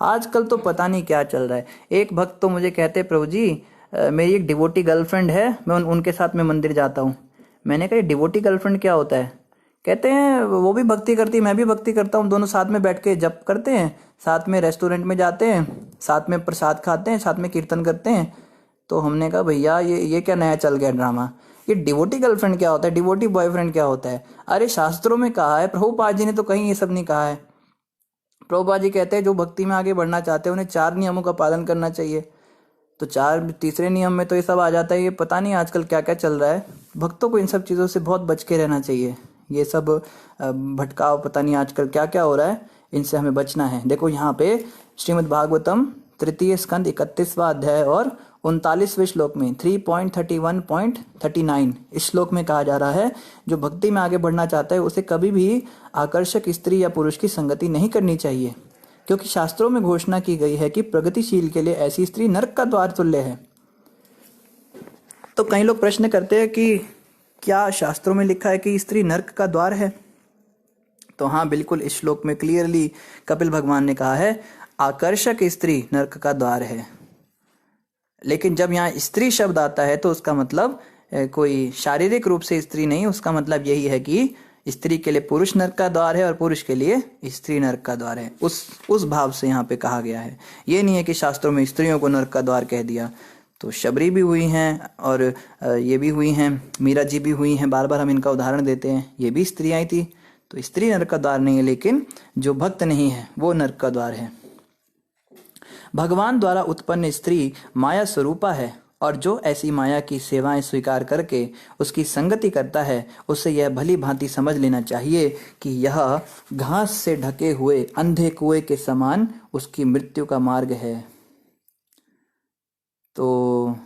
आजकल तो पता नहीं क्या चल रहा है। एक भक्त तो मुझे कहते प्रभु जी मेरी एक डिवोटी गर्लफ्रेंड है, मैं उनके साथ में मंदिर जाता हूँ। मैंने कहा डिवोटी गर्लफ्रेंड क्या होता है? कहते हैं वो भी भक्ति करती, मैं भी भक्ति करता हूँ, दोनों साथ में बैठ के जप करते हैं, साथ में रेस्टोरेंट में जाते हैं, साथ में प्रसाद खाते हैं, साथ में कीर्तन करते हैं। तो हमने कहा भैया ये क्या नया चल गया ड्रामा, ये डिवोटी गर्लफ्रेंड क्या होता है, डिवोटी बॉयफ्रेंड क्या होता है? अरे शास्त्रों में कहा है, प्रभुपाद जी ने तो कहीं ये सब नहीं कहा है। प्रभुपाद जी कहते हैं जो भक्ति में आगे बढ़ना चाहते हैं उन्हें 4 नियमों का पालन करना चाहिए। तो तीसरे नियम में तो ये सब आ जाता है। ये पता नहीं आजकल क्या क्या चल रहा है। भक्तों को इन सब चीज़ों से बहुत बच के रहना चाहिए। ये सब भटकाव, पता नहीं आजकल क्या क्या हो रहा है, इनसे हमें बचना है। देखो यहाँ पे श्रीमद् भागवतम 3 स्कंद 31वां अध्याय और 39वें श्लोक में 3.31.39 इस श्लोक में कहा जा रहा है जो भक्ति में आगे बढ़ना चाहता है उसे कभी भी आकर्षक स्त्री या पुरुष की संगति नहीं करनी चाहिए, क्योंकि शास्त्रों में घोषणा की गई है कि प्रगतिशील के लिए ऐसी स्त्री नरक का द्वार तुल्य है। तो कई लोग प्रश्न करते हैं कि क्या शास्त्रों में लिखा है कि स्त्री नरक का द्वार है? तो हाँ, बिल्कुल इस श्लोक में क्लियरली कपिल भगवान ने कहा है आकर्षक स्त्री नरक का द्वार है। लेकिन जब यहाँ स्त्री शब्द आता है तो उसका मतलब कोई शारीरिक रूप से स्त्री नहीं, उसका मतलब यही है कि स्त्री के लिए पुरुष नरक का द्वार है और पुरुष के लिए स्त्री नरक का द्वार है। उस भाव से यहाँ पे कहा गया है। ये नहीं है कि शास्त्रों में स्त्रियों को नरक का द्वार कह दिया। तो शबरी भी हुई हैं और ये भी हुई हैं, मीरा जी भी हुई हैं, बार बार हम इनका उदाहरण देते हैं, ये भी स्त्रियाँ ही थी। तो स्त्री नरक का द्वार नहीं है, लेकिन जो भक्त नहीं है वो नरक का द्वार है। भगवान द्वारा उत्पन्न स्त्री माया स्वरूपा है, और जो ऐसी माया की सेवाएं स्वीकार करके उसकी संगति करता है उसे यह भली भांति समझ लेना चाहिए कि यह घास से ढके हुए अंधे कुएं के समान उसकी मृत्यु का मार्ग है। तो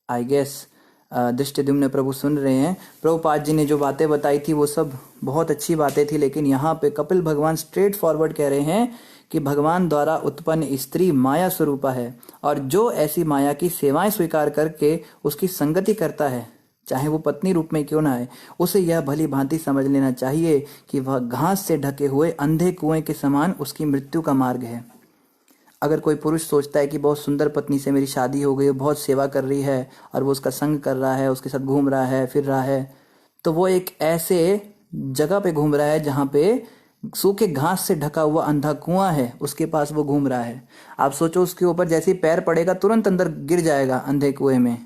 आई गेस दृष्टिद्युम्न प्रभु सुन रहे हैं। प्रभुपाद जी ने जो बातें बताई थी वो सब बहुत अच्छी बातें थी, लेकिन यहाँ पे कपिल भगवान स्ट्रेट फॉरवर्ड कह रहे हैं कि भगवान द्वारा उत्पन्न स्त्री माया स्वरूपा है, और जो ऐसी माया की सेवाएं स्वीकार करके उसकी संगति करता है, चाहे वो पत्नी रूप में क्यों ना है, उसे यह भली भांति समझ लेना चाहिए कि वह घास से ढके हुए अंधे कुएं के समान उसकी मृत्यु का मार्ग है। अगर कोई पुरुष सोचता है कि बहुत सुंदर पत्नी से मेरी शादी हो गई, बहुत सेवा कर रही है और वो उसका संग कर रहा है, उसके साथ घूम रहा है, फिर रहा है, तो वो एक ऐसे जगह पे घूम रहा है जहाँ पे सूखे घास से ढका हुआ अंधा कुआं है, उसके पास वो घूम रहा है। आप सोचो, उसके ऊपर जैसे ही पैर पड़ेगा तुरंत अंदर गिर जाएगा अंधे कुएं में,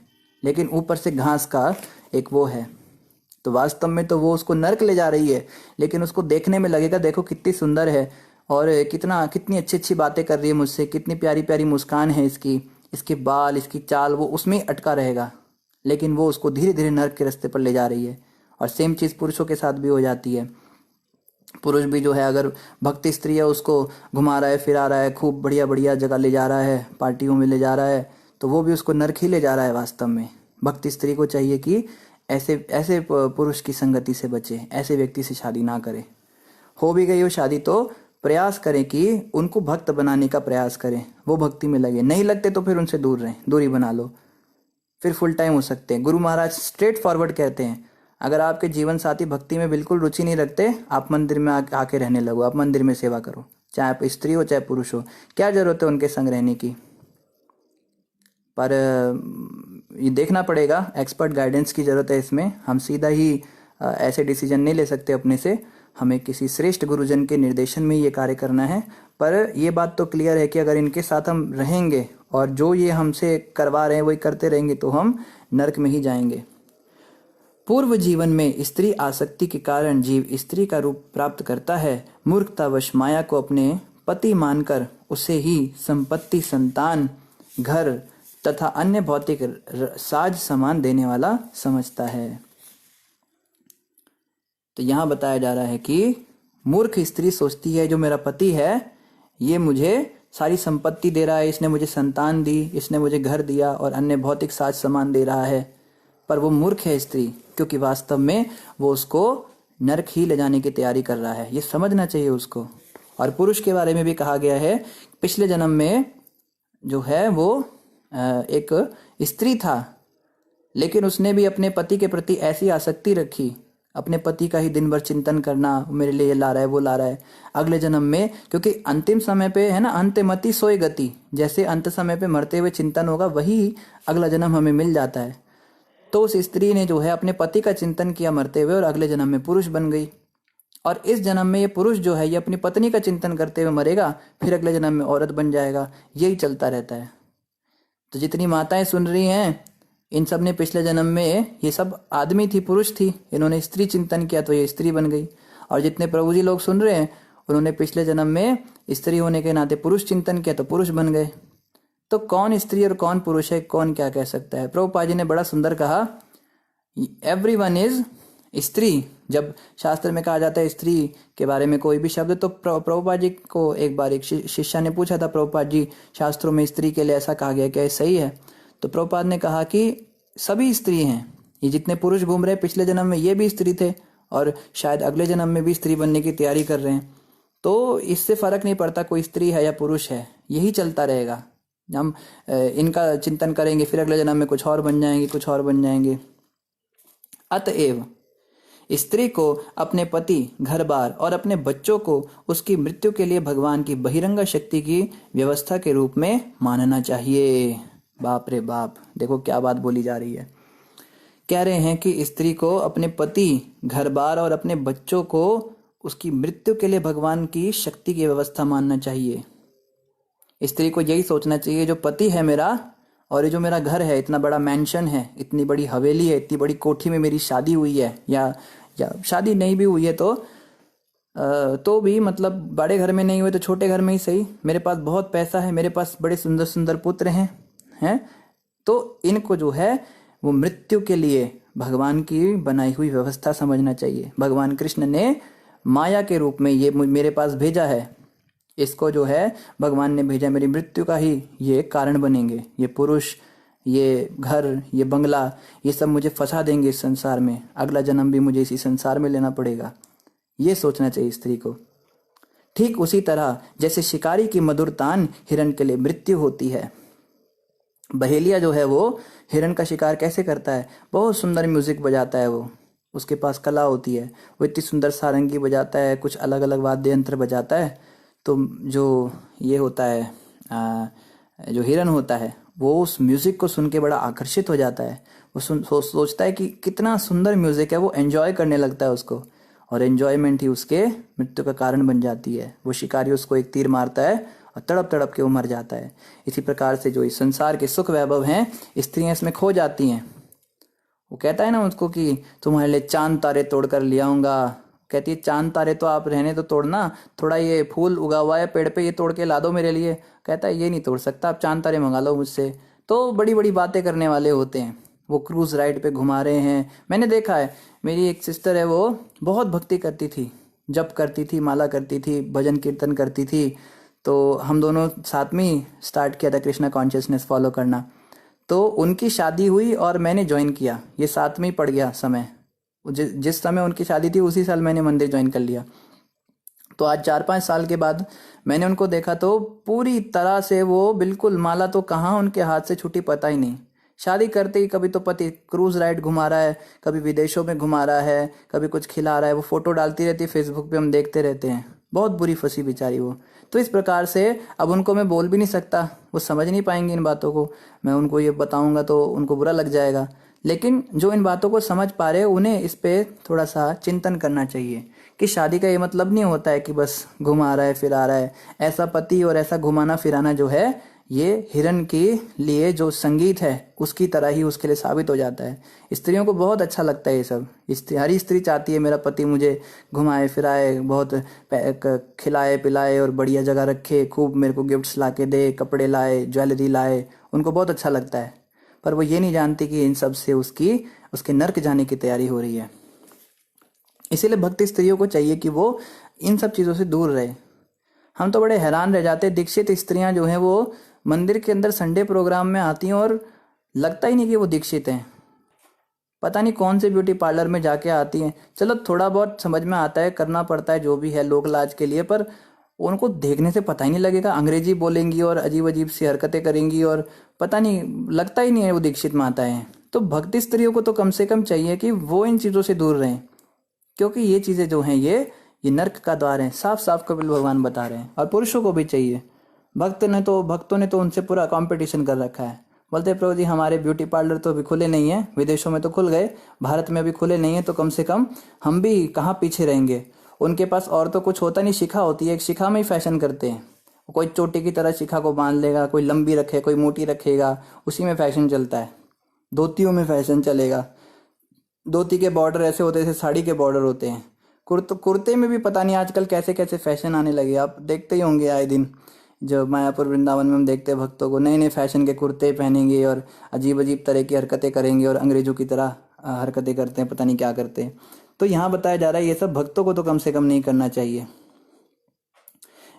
लेकिन ऊपर से घास का एक वो है। तो वास्तव में तो वो उसको नर्क ले जा रही है, लेकिन उसको देखने में लगेगा देखो कितनी सुंदर है और कितनी अच्छी अच्छी बातें कर रही है मुझसे, कितनी प्यारी प्यारी मुस्कान है इसकी, इसके बाल, इसकी चाल, वो उसमें ही अटका रहेगा, लेकिन वो उसको धीरे धीरे नर्क के रास्ते पर ले जा रही है। और सेम चीज़ पुरुषों के साथ भी हो जाती है। पुरुष भी जो है, अगर भक्ति स्त्री है, उसको घुमा रहा है, फिरा रहा है, खूब बढ़िया बढ़िया जगह ले जा रहा है, पार्टियों में ले जा रहा है, तो वो भी उसको नर्क ही ले जा रहा है वास्तव में। भक्ति स्त्री को चाहिए कि ऐसे ऐसे पुरुष की संगति से बचे, ऐसे व्यक्ति से शादी ना करे। हो भी गई हो शादी तो प्रयास करें कि उनको भक्त बनाने का प्रयास करें, वो भक्ति में लगे। नहीं लगते तो फिर उनसे दूर रहें, दूरी बना लो, फिर फुल टाइम हो सकते हैं। गुरु महाराज स्ट्रेट फॉरवर्ड कहते हैं, अगर आपके जीवन साथी भक्ति में बिल्कुल रुचि नहीं रखते, आप मंदिर में आके रहने लगो, आप मंदिर में सेवा करो, चाहे आप स्त्री हो चाहे पुरुष हो, क्या जरूरत है उनके संग रहने की। पर ये देखना पड़ेगा, एक्सपर्ट गाइडेंस की ज़रूरत है इसमें। हम सीधा ही ऐसे डिसीजन नहीं ले सकते अपने से, हमें किसी श्रेष्ठ गुरुजन के निर्देशन में ये कार्य करना है। पर ये बात तो क्लियर है कि अगर इनके साथ हम रहेंगे और जो ये हमसे करवा रहे हैं वही करते रहेंगे तो हम नरक में ही जाएंगे। पूर्व जीवन में स्त्री आसक्ति के कारण जीव स्त्री का रूप प्राप्त करता है। मूर्खतावश माया को अपने पति मानकर उसे ही संपत्ति, संतान, घर तथा अन्य भौतिक साज सामान देने वाला समझता है। तो यहाँ बताया जा रहा है कि मूर्ख स्त्री सोचती है जो मेरा पति है ये मुझे सारी संपत्ति दे रहा है, इसने मुझे संतान दी, इसने मुझे घर दिया और अन्य भौतिक साज सामान दे रहा है, पर वो मूर्ख है स्त्री, क्योंकि वास्तव में वो उसको नरक ही ले जाने की तैयारी कर रहा है। ये समझना चाहिए उसको। और पुरुष के बारे में भी कहा गया है, पिछले जन्म में जो है वो एक स्त्री था, लेकिन उसने भी अपने पति के प्रति ऐसी आसक्ति रखी, अपने पति का ही दिन भर चिंतन करना, मेरे लिए ये ला रहा है, वो ला रहा है। अगले जन्म में, क्योंकि अंतिम समय पे है ना, अंत्यमति सोय गति, जैसे अंत समय पे मरते हुए चिंतन होगा वही अगला जन्म हमें मिल जाता है। तो उस स्त्री ने जो है अपने पति का चिंतन किया मरते हुए और अगले जन्म में पुरुष बन गई। और इस जन्म में ये पुरुष जो है ये अपनी पत्नी का चिंतन करते हुए मरेगा, फिर अगले जन्म में औरत बन जाएगा। यही चलता रहता है। तो जितनी माताएं सुन रही हैं, इन सब ने पिछले जन्म में, ये सब आदमी थी, पुरुष थी, इन्होंने स्त्री चिंतन किया तो ये स्त्री बन गई। और जितने प्रभु जी लोग सुन रहे हैं, उन्होंने पिछले जन्म में स्त्री होने के नाते पुरुष चिंतन किया तो पुरुष बन गए। तो कौन स्त्री और कौन पुरुष है, कौन क्या कह सकता है। प्रभुपाद जी ने बड़ा सुंदर कहा, एवरीवन इज स्त्री। जब शास्त्र में कहा जाता है स्त्री के बारे में कोई भी शब्द, तो प्रभुपाद जी को एक बार एक शिष्य ने पूछा था, प्रभुपाद जी शास्त्रों में स्त्री के लिए ऐसा कहा गया, क्या ये सही है? तो प्रभुपाद ने कहा कि सभी स्त्री हैं, ये जितने पुरुष घूम रहे हैं पिछले जन्म में ये भी स्त्री थे और शायद अगले जन्म में भी स्त्री बनने की तैयारी कर रहे हैं। तो इससे फर्क नहीं पड़ता कोई स्त्री है या पुरुष है, यही चलता रहेगा। हम इनका चिंतन करेंगे, फिर अगले जन्म में कुछ और बन जाएंगे, कुछ और बन जाएंगे। अतएव स्त्री को अपने पति, घर बार और अपने बच्चों को उसकी मृत्यु के लिए भगवान की बहिरंग शक्ति की व्यवस्था के रूप में मानना चाहिए। बाप रे बाप, देखो क्या बात बोली जा रही है। कह रहे हैं कि स्त्री को अपने पति, घर बार और अपने बच्चों को उसकी मृत्यु के लिए भगवान की शक्ति की व्यवस्था मानना चाहिए। स्त्री को यही सोचना चाहिए, जो पति है मेरा और ये जो मेरा घर है, इतना बड़ा मैंशन है, इतनी बड़ी हवेली है, इतनी बड़ी कोठी में मेरी शादी हुई है, या शादी नहीं भी हुई है तो भी मतलब बड़े घर में नहीं हुए तो छोटे घर में ही सही, मेरे पास बहुत पैसा है, मेरे पास बड़े सुंदर सुंदर पुत्र हैं, तो इनको जो है वो मृत्यु के लिए भगवान की बनाई हुई व्यवस्था समझना चाहिए। भगवान कृष्ण ने माया के रूप में ये मेरे पास भेजा है, इसको जो है भगवान ने भेजा, मेरी मृत्यु का ही ये कारण बनेंगे। ये पुरुष, ये घर, ये बंगला, ये सब मुझे फंसा देंगे इस संसार में, अगला जन्म भी मुझे इसी संसार में लेना पड़ेगा, ये सोचना चाहिए स्त्री को। ठीक उसी तरह जैसे शिकारी की मधुर तान हिरण के लिए मृत्यु होती है। बहेलिया जो है वो हिरण का शिकार कैसे करता है, बहुत सुंदर म्यूजिक बजाता है वो, उसके पास कला होती है, वो इतनी सुंदर सारंगी बजाता है, कुछ अलग अलग वाद्य यंत्र बजाता है। तो जो ये होता है जो हिरन होता है वो उस म्यूजिक को सुन के बड़ा आकर्षित हो जाता है। वो सोचता है कि कितना सुंदर म्यूजिक है, वो एंजॉय करने लगता है उसको, और एंजॉयमेंट ही उसके मृत्यु का कारण बन जाती है। वो शिकारी उसको एक तीर मारता है और तड़प तड़प के वो मर जाता है। इसी प्रकार से जो इस संसार के सुख वैभव हैं, स्त्रियां इसमें खो जाती हैं। वो कहता है ना उसको कि तुम्हारे लिए चांद तारे तोड़ कर ले आऊंगा। कहती है चांद तारे तो आप रहने तो तोड़ना, थोड़ा ये फूल उगा हुआ है पेड़ पे, ये तोड़ के ला दो मेरे लिए। कहता है ये नहीं तोड़ सकता, आप चांद तारे मंगा लो मुझसे। तो बड़ी बड़ी बातें करने वाले होते हैं। वो क्रूज राइड पे घुमा रहे हैं। मैंने देखा है, मेरी एक सिस्टर है, वो बहुत भक्ति करती थी, जप करती थी, माला करती थी, भजन कीर्तन करती थी। तो हम दोनों साथ में ही स्टार्ट किया था कृष्णा कॉन्शियसनेस फॉलो करना। तो उनकी शादी हुई और मैंने ज्वाइन किया, ये साथ में ही पड़ गया समय। जिस समय उनकी शादी थी उसी साल मैंने मंदिर ज्वाइन कर लिया। तो आज 4-5 साल के बाद मैंने उनको देखा तो पूरी तरह से वो बिल्कुल, माला तो कहाँ उनके हाथ से छूटी पता ही नहीं। शादी करते ही कभी तो पति क्रूज राइड घुमा रहा है, कभी विदेशों में घुमा रहा है, कभी कुछ खिला रहा है, वो फोटो डालती रहती है फेसबुक पे, हम देखते रहते हैं। बहुत बुरी फंसी बेचारी वो। तो इस प्रकार से अब उनको मैं बोल भी नहीं सकता, वो समझ नहीं पाएंगे इन बातों को। मैं उनको ये बताऊंगा तो उनको बुरा लग जाएगा। लेकिन जो इन बातों को समझ पा रहे हैं उन्हें इस पे थोड़ा सा चिंतन करना चाहिए कि शादी का ये मतलब नहीं होता है कि बस घुमा रहा है फिरा रहा है। ऐसा पति और ऐसा घुमाना फिराना जो है, ये हिरन के लिए जो संगीत है उसकी तरह ही उसके लिए साबित हो जाता है। स्त्रियों को बहुत अच्छा लगता है ये सब। हर स्त्री चाहती है मेरा पति मुझे घुमाए फिराए, बहुत खिलाए पिलाए और बढ़िया जगह रखे, खूब मेरे को गिफ्ट्स ला के दे, कपड़े लाए, ज्वेलरी लाए। उनको बहुत अच्छा लगता है, पर वो ये नहीं जानती कि इन सब से उसके नर्क जाने की तैयारी हो रही है। इसीलिए भक्ति स्त्रियों को चाहिए कि वो इन सब चीज़ों से दूर रहे। हम तो बड़े हैरान रह जाते हैं, दीक्षित स्त्रियां जो हैं वो मंदिर के अंदर संडे प्रोग्राम में आती हैं और लगता ही नहीं कि वो दीक्षित हैं। पता नहीं कौन से ब्यूटी पार्लर में जाके आती हैं। चलो थोड़ा बहुत समझ में आता है, करना पड़ता है जो भी है लोक लाज के लिए, पर उनको देखने से पता ही नहीं लगेगा। अंग्रेजी बोलेंगी और अजीब अजीब सी हरकतें करेंगी और पता नहीं, लगता ही नहीं है वो दीक्षित माताएं हैं। तो भक्ति स्त्रियों को तो कम से कम चाहिए कि वो इन चीज़ों से दूर रहें, क्योंकि ये चीज़ें जो हैं ये नर्क का द्वार है। साफ साफ कपिल भगवान बता रहे हैं। और पुरुषों को भी चाहिए। भक्तों ने तो उनसे पूरा कंपटीशन कर रखा है। बोलते प्रभु जी हमारे ब्यूटी पार्लर तो अभी खुले नहीं है, विदेशों में तो खुल गए, भारत में अभी खुले नहीं है, तो कम से कम हम भी कहाँ पीछे रहेंगे। उनके पास और तो कुछ होता नहीं, शिखा होती है, एक शिखा में ही फैशन करते हैं। कोई चोटी की तरह शिखा को बांध लेगा, कोई लंबी रखे, कोई मोटी रखेगा, उसी में फैशन चलता है। धोतियों में फैशन चलेगा, धोती के बॉर्डर ऐसे होते जैसे साड़ी के बॉर्डर होते हैं। कुर्ते में भी पता नहीं आजकल कैसे कैसे फैशन आने लगे। आप देखते ही होंगे आए दिन, जो मायापुर वृंदावन में हम देखते हैं भक्तों को नए नए फैशन के कुर्ते पहनेंगे और अजीब अजीब तरह की हरकतें करेंगे और अंग्रेजों की तरह हरकतें करते हैं, पता नहीं क्या करते हैं। तो यहाँ बताया जा रहा है ये सब भक्तों को तो कम से कम नहीं करना चाहिए।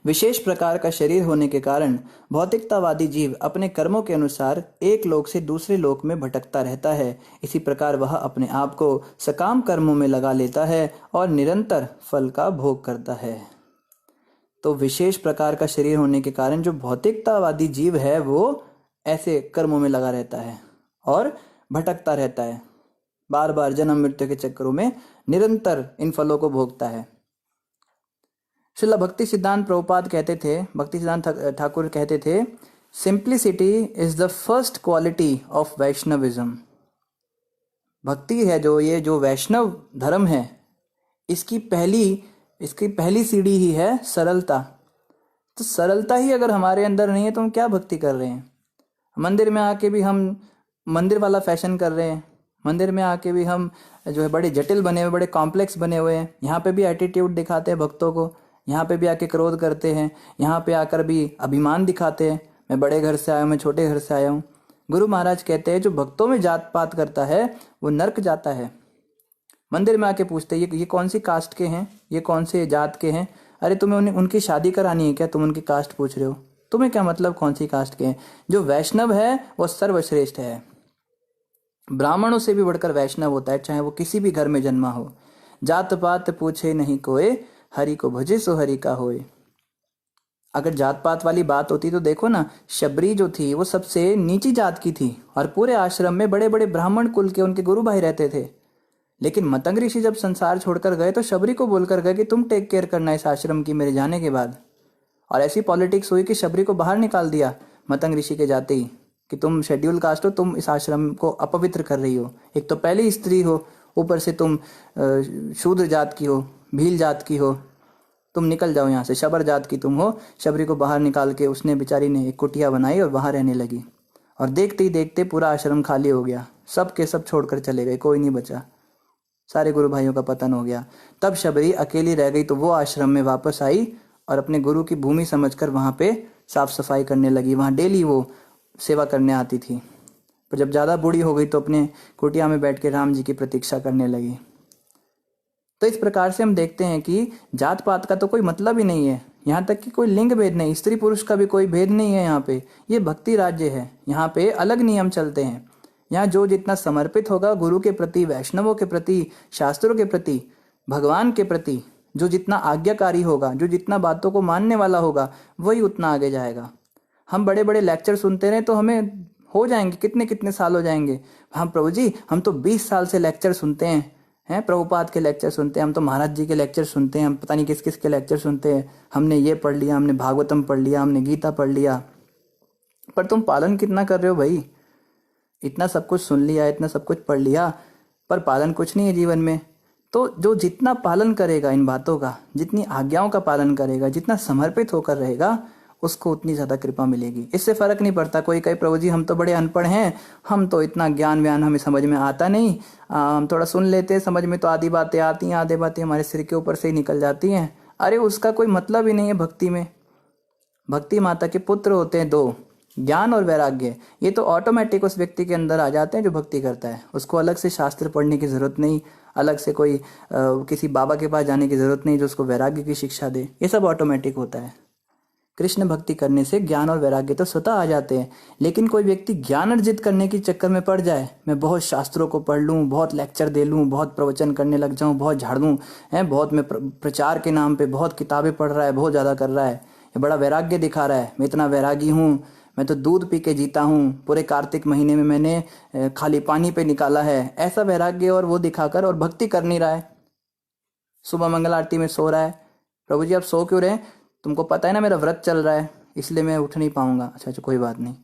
विशेष प्रकार का शरीर होने के कारण भौतिकतावादी जीव अपने कर्मों के अनुसार एक लोक से दूसरे लोक में भटकता रहता है। इसी प्रकार वह अपने आप को सकाम कर्मों में लगा लेता है और निरंतर फल का भोग करता है। तो विशेष प्रकार का शरीर होने के कारण जो भौतिकतावादी जीव है वो ऐसे कर्मों में लगा रहता है और भटकता रहता है, बार बार जन्म मृत्यु के चक्करों में निरंतर इन फलों को भोगता है। श्रील भक्ति सिद्धांत प्रभुपाद कहते थे, भक्ति सिद्धांत ठाकुर कहते थे, simplicity is the first quality of Vaishnavism. भक्ति है जो वैष्णव धर्म है, इसकी पहली सीढ़ी ही है सरलता। तो सरलता ही अगर हमारे अंदर नहीं है तो हम क्या भक्ति कर रहे हैं। मंदिर में आके भी हम मंदिर वाला फैशन कर रहे हैं, मंदिर में आके भी हम जो है बड़े जटिल बने हुए, बड़े कॉम्प्लेक्स बने हुए हैं। यहाँ पे भी एटीट्यूड दिखाते हैं भक्तों को, यहाँ पे भी आके क्रोध करते हैं, यहाँ पे आकर भी अभिमान दिखाते हैं, मैं बड़े घर से आया हूँ, मैं छोटे घर से आया हूँ। गुरु महाराज कहते हैं जो भक्तों में जात पात करता है वो नर्क जाता है। मंदिर में आके पूछते हैं ये कौन सी कास्ट के हैं, ये कौन से जात के हैं। अरे तुम्हें उनकी शादी करानी है क्या, तुम उनकी कास्ट पूछ रहे हो? तुम्हें क्या मतलब कौन सी कास्ट के हैं? जो वैष्णव है वो सर्वश्रेष्ठ है, ब्राह्मणों से भी बढ़कर वैष्णव होता है, चाहे वो किसी भी घर में जन्मा हो। जात पात पूछे नहीं कोई, हरि को भजे सो हरि का होए। अगर जात पात वाली बात होती तो देखो ना, शबरी जो थी वो सबसे नीची जात की थी और पूरे आश्रम में बड़े बड़े ब्राह्मण कुल के उनके गुरु भाई रहते थे। लेकिन मतंग ऋषि जब संसार छोड़कर गए तो शबरी को बोलकर गए कि तुम टेक केयर करना इस आश्रम की मेरे जाने के बाद। और ऐसी पॉलिटिक्स हुई कि शबरी को बाहर निकाल दिया मतंग ऋषि के जाते ही, कि तुम शेड्यूल कास्ट हो, तुम इस आश्रम को अपवित्र कर रही हो, एक तो पहली स्त्री हो, ऊपर से तुम शूद्र जात की हो, भील जात की हो, तुम निकल जाओ यहाँ से, शबर जात की तुम हो। शबरी को बाहर निकाल के उसने बेचारी ने एक कुटिया बनाई और वहां रहने लगी। और देखते ही देखते पूरा आश्रम खाली हो गया, सब के सब छोड़कर चले गए, कोई नहीं बचा, सारे गुरु भाइयों का पतन हो गया। तब शबरी अकेली रह गई, तो वो आश्रम में वापस आई और अपने गुरु की भूमि समझकर वहां पे साफ सफाई करने लगी। वहां डेली वो सेवा करने आती थी। पर जब ज़्यादा बूढ़ी हो गई तो अपने कुटिया में बैठ के राम जी की प्रतीक्षा करने लगी। तो इस प्रकार से हम देखते हैं कि जात पात का तो कोई मतलब ही नहीं है, यहाँ तक कि कोई लिंग भेद नहीं, स्त्री पुरुष का भी कोई भेद नहीं है। यहाँ पे ये भक्ति राज्य है, यहाँ पे अलग नियम चलते हैं। यहाँ जो जितना समर्पित होगा गुरु के प्रति, वैष्णवों के प्रति, शास्त्रों के प्रति, भगवान के प्रति, जो जितना आज्ञाकारी होगा, जो जितना बातों को मानने वाला होगा, वही उतना आगे जाएगा। हम बड़े बड़े लेक्चर सुनते रहे तो हमें हो जाएंगे, कितने कितने साल हो जाएंगे। हम प्रभु जी, हम तो 20 साल से लेक्चर सुनते हैं, प्रभुपाद के लेक्चर सुनते हैं, हम तो महाराज जी के लेक्चर सुनते हैं, हम पता नहीं किस किस के लेक्चर सुनते हैं, हमने ये पढ़ लिया, हमने भागवतम पढ़ लिया, हमने गीता पढ़ लिया, पर तुम पालन कितना कर रहे हो भाई? इतना सब कुछ सुन लिया, इतना सब कुछ पढ़ लिया, पर पालन कुछ नहीं है जीवन में। तो जो जितना पालन करेगा इन बातों का, जितनी आज्ञाओं का पालन करेगा, जितना समर्पित होकर रहेगा, उसको उतनी ज़्यादा कृपा मिलेगी। इससे फर्क नहीं पड़ता कोई कहे प्रभु जी हम तो बड़े अनपढ़ हैं, हम तो इतना ज्ञान व्यान हमें समझ में आता नहीं, हम थोड़ा सुन लेते हैं, समझ में तो आधी बातें आती हैं, आधी बातें हमारे सिर के ऊपर से ही निकल जाती हैं। अरे उसका कोई मतलब ही नहीं है भक्ति में। भक्ति माता के पुत्र होते हैं दो, ज्ञान और वैराग्य। ये तो ऑटोमेटिक उस व्यक्ति के अंदर आ जाते हैं जो भक्ति करता है। उसको अलग से शास्त्र पढ़ने की ज़रूरत नहीं, अलग से कोई किसी बाबा के पास जाने की ज़रूरत नहीं जो उसको वैराग्य की शिक्षा दे। ये सब ऑटोमेटिक होता है। कृष्ण भक्ति करने से ज्ञान और वैराग्य तो स्वतः आ जाते हैं। लेकिन कोई व्यक्ति ज्ञान अर्जित करने के चक्कर में पड़ जाए, मैं बहुत शास्त्रों को पढ़ लूँ, बहुत लेक्चर दे लूँ, बहुत प्रवचन करने लग जाऊँ, बहुत झाड़ दूँ, बहुत मैं प्रचार के नाम पे बहुत किताबें पढ़ रहा है, बहुत ज़्यादा कर रहा है, ये बड़ा वैराग्य दिखा रहा है, मैं इतना वैरागी हूँ, मैं तो दूध पी के जीता हूँ, पूरे कार्तिक महीने में मैंने खाली पानी पे निकाला है, ऐसा वैराग्य और वो दिखाकर, और भक्ति कर नहीं रहा है। सुबह मंगल आरती में सो रहा है, प्रभु जी आप सो क्यों रहे? तुमको पता है ना मेरा व्रत चल रहा है, इसलिए मैं उठ नहीं पाऊंगा। अच्छा कोई बात नहीं।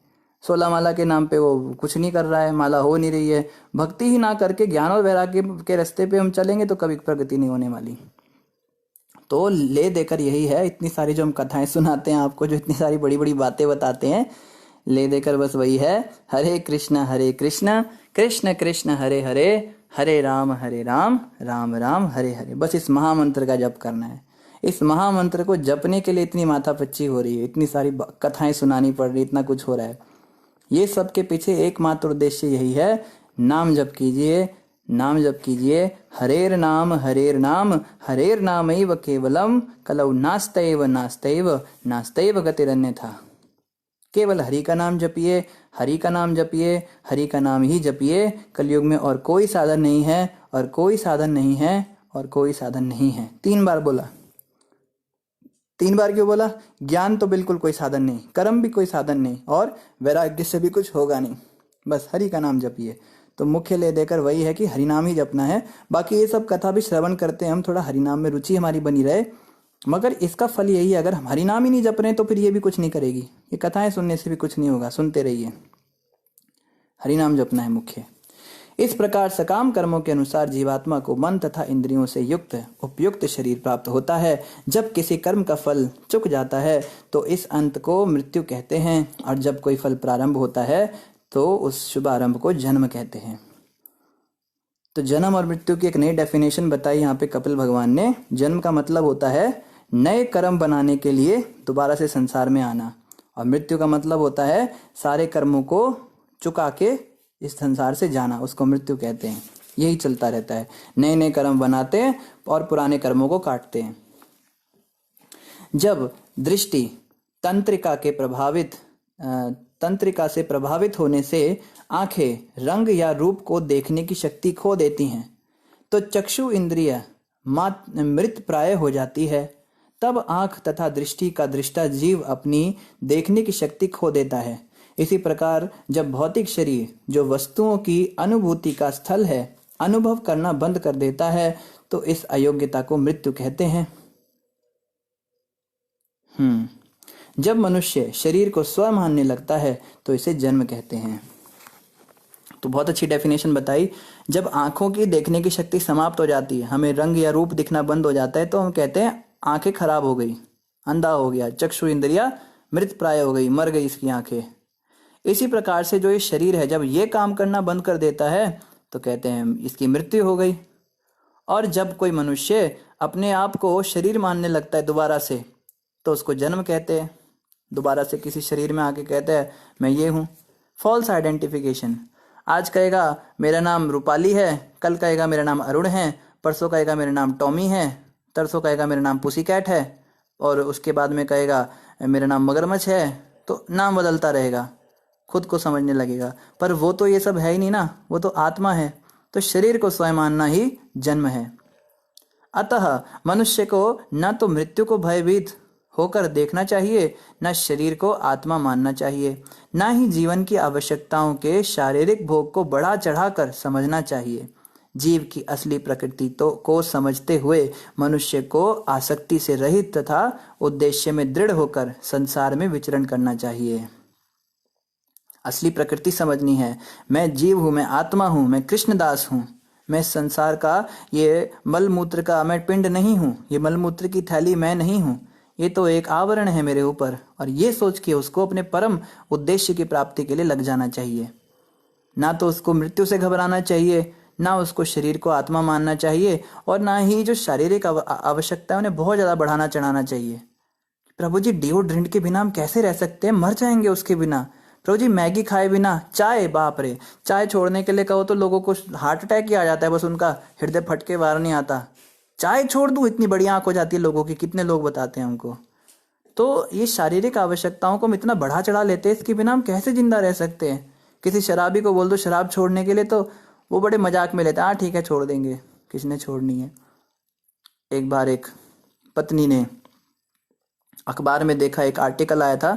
16 माला के नाम पे वो कुछ नहीं कर रहा है, माला हो नहीं रही है। भक्ति ही ना करके ज्ञान और वैराग्य के रास्ते पे हम चलेंगे तो कभी प्रगति नहीं होने वाली। तो ले देकर यही है, इतनी सारी जो हम कथाएं सुनाते हैं आपको, जो इतनी सारी बड़ी बड़ी बातें बताते हैं, ले देकर बस वही है, हरे कृष्ण कृष्ण कृष्ण हरे हरे, हरे राम राम राम हरे हरे। बस इस महामंत्र का जप करना है। इस महामंत्र को जपने के लिए इतनी माथापच्ची हो रही है, इतनी सारी कथाएं सुनानी पड़ रही, इतना कुछ हो रहा है। ये सब के पीछे एकमात्र उद्देश्य यही है, नाम जप कीजिए, नाम जप कीजिए। हरेर नाम हरेर नामैव केवलम कलौ नास्तैव नास्तैव नास्तैव गतिरन्यथा। केवल हरि का नाम जपिए, हरि का नाम जपिए, हरि का नाम ही जपिए। कलयुग में और कोई साधन नहीं है, और कोई साधन नहीं है, और कोई साधन नहीं है। 3 बार बोला। 3 बार क्यों बोला? ज्ञान तो बिल्कुल कोई साधन नहीं, कर्म भी कोई साधन नहीं, और वैराग्य से भी कुछ होगा नहीं। बस हरि का नाम जपिए। तो मुख्य ले देकर वही है कि हरि नाम ही जपना है। बाकी ये सब कथा भी श्रवण करते हैं हम, थोड़ा हरि नाम में रुचि हमारी बनी रहे, मगर इसका फल यही है, अगर हम हरि नाम ही नहीं जप रहे हैं तो फिर ये भी कुछ नहीं करेगी। ये कथाएं सुनने से भी कुछ नहीं होगा, सुनते रहिए। हरि नाम जपना है मुख्य। इस प्रकार सकाम कर्मों के अनुसार जीवात्मा को मन तथा इंद्रियों से युक्त उपयुक्त शरीर प्राप्त होता है। जब किसी कर्म का फल चुक जाता है तो इस अंत को मृत्यु कहते हैं, और जब कोई फल प्रारंभ होता है तो उस शुभारंभ को जन्म कहते हैं। तो जन्म और मृत्यु की एक नई डेफिनेशन बताई यहाँ पे कपिल भगवान ने। जन्म का मतलब होता है नए कर्म बनाने के लिए दोबारा से संसार में आना, और मृत्यु का मतलब होता है सारे कर्मों को चुका के इस संसार से जाना, उसको मृत्यु कहते हैं। यही चलता रहता है, नए नए कर्म बनाते हैं और पुराने कर्मों को काटते हैं। जब दृष्टि तंत्रिका से प्रभावित होने से आंखें रंग या रूप को देखने की शक्ति खो देती हैं, तो चक्षु इंद्रिय मृत प्राय हो जाती है। तब आंख तथा दृष्टि का दृष्टा जीव अपनी देखने की शक्ति खो देता है। इसी प्रकार जब भौतिक शरीर जो वस्तुओं की अनुभूति का स्थल है अनुभव करना बंद कर देता है तो इस अयोग्यता को मृत्यु कहते हैं। जब मनुष्य शरीर को स्व मानने लगता है तो इसे जन्म कहते हैं। तो बहुत अच्छी डेफिनेशन बताई। जब आंखों की देखने की शक्ति समाप्त हो जाती है, हमें रंग या रूप दिखना बंद हो जाता है, तो हम कहते हैं आंखें खराब हो गई, अंधा हो गया, चक्षु इंद्रिया मृत प्राय हो गई, मर गई इसकी आंखें। इसी प्रकार से जो ये शरीर है, जब ये काम करना बंद कर देता है तो कहते हैं इसकी मृत्यु हो गई। और जब कोई मनुष्य अपने आप को शरीर मानने लगता है दोबारा से, तो उसको जन्म कहते हैं। दोबारा से किसी शरीर में आके कहता है मैं ये हूँ। False identification. आज कहेगा मेरा नाम रूपाली है, कल कहेगा मेरा नाम अरुण है, परसों कहेगा मेरा नाम टॉमी है, तरसों कहेगा मेरा नाम पुसी कैट है, और उसके बाद में कहेगा मेरा नाम मगरमच्छ है। तो नाम बदलता रहेगा, खुद को समझने लगेगा, पर वो तो ये सब है ही नहीं ना, वो तो आत्मा है। तो शरीर को स्वयं मानना ही जन्म है। अतः मनुष्य को न तो मृत्यु को भयभीत होकर देखना चाहिए, न शरीर को आत्मा मानना चाहिए, न ही जीवन की आवश्यकताओं के शारीरिक भोग को बढ़ा चढ़ाकर समझना चाहिए। जीव की असली प्रकृति को समझते हुए मनुष्य को आसक्ति से रहित तथा उद्देश्य में दृढ़ होकर संसार में विचरण करना चाहिए। असली प्रकृति समझनी है। मैं जीव हूँ, मैं आत्मा हूँ, मैं कृष्णदास हूँ। मैं संसार का ये मलमूत्र का मैं पिंड नहीं हूँ, ये मलमूत्र की थैली मैं नहीं हूँ, ये तो एक आवरण है मेरे ऊपर। और ये सोच के उसको अपने परम उद्देश्य की प्राप्ति के लिए लग जाना चाहिए। ना तो उसको मृत्यु से घबराना चाहिए, ना उसको शरीर को आत्मा मानना चाहिए, और ना ही जो शारीरिक आवश्यकता है उन्हें बहुत ज़्यादा बढ़ाना चढ़ाना चाहिए। प्रभु जी डिओड्रेंट के बिना हम कैसे रह सकते हैं, मर जाएंगे उसके बिना। प्रभु जी मैगी खाए बिना, चाय, बाप रे, चाय छोड़ने के लिए कहो तो लोगों को हार्ट अटैक ही आ जाता है, बस उनका हृदय फटके बाहर नहीं आता। चाय छोड़ दूं, इतनी बड़ी आंख हो जाती है लोगों की, कितने लोग बताते हैं हमको। तो ये शारीरिक आवश्यकताओं को हम इतना बढ़ा चढ़ा लेते हैं, इसके बिना हम कैसे जिंदा रह सकते हैं। किसी शराबी को बोल दो शराब छोड़ने के लिए तो वो बड़े मजाक में लेते हैं, हाँ ठीक है छोड़ देंगे, किसने छोड़नी है। एक बार एक पत्नी ने अखबार में देखा, एक आर्टिकल आया था,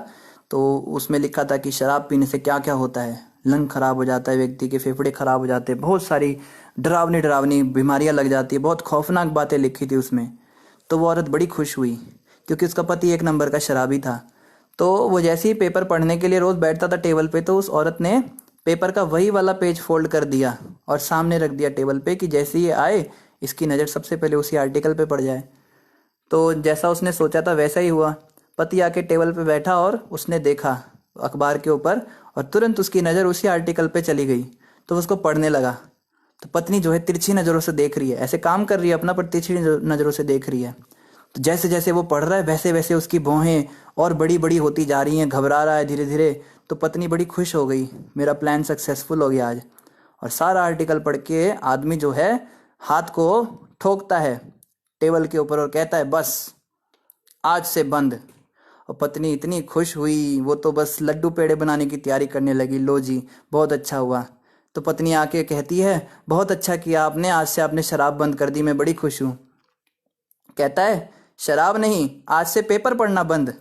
तो उसमें लिखा था कि शराब पीने से क्या क्या होता है। लंग खराब हो जाता है, व्यक्ति के फेफड़े खराब हो जाते हैं, बहुत सारी डरावनी बीमारियां लग जाती है, बहुत खौफनाक बातें लिखी थी उसमें। तो वो औरत बड़ी खुश हुई क्योंकि उसका पति एक नंबर का शराबी था। तो वो जैसे ही पेपर पढ़ने के लिए रोज़ बैठता था टेबल पे, तो उस औरत ने पेपर का वही वाला पेज फोल्ड कर दिया और सामने रख दिया टेबल पे कि जैसे ही आए इसकी नज़र सबसे पहले उसी आर्टिकल पे पड़ जाए। तो जैसा उसने सोचा था वैसा ही हुआ। पति आके टेबल पे बैठा और उसने देखा अखबार के ऊपर, और तुरंत उसकी नज़र उसी आर्टिकल पे चली गई। तो उसको पढ़ने लगा। तो पत्नी जो है तिरछी नज़रों से देख रही है, ऐसे काम कर रही है अपना, पर तिरछी नज़रों से देख रही है। तो जैसे जैसे वो पढ़ रहा है वैसे वैसे उसकी भौहें और बड़ी बड़ी होती जा रही हैं, घबरा रहा है धीरे धीरे। तो पत्नी बड़ी खुश हो गई, मेरा प्लान सक्सेसफुल हो गया आज। और सारा आर्टिकल पढ़ के आदमी जो है हाथ को ठोकता है टेबल के ऊपर और कहता है बस आज से बंद। और पत्नी इतनी खुश हुई, वो तो बस लड्डू पेड़े बनाने की तैयारी करने लगी, लो जी बहुत अच्छा हुआ। तो पत्नी आके कहती है बहुत अच्छा किया आपने, आज से आपने शराब बंद कर दी, मैं बड़ी खुश हूँ। कहता है शराब नहीं, आज से पेपर पढ़ना बंद।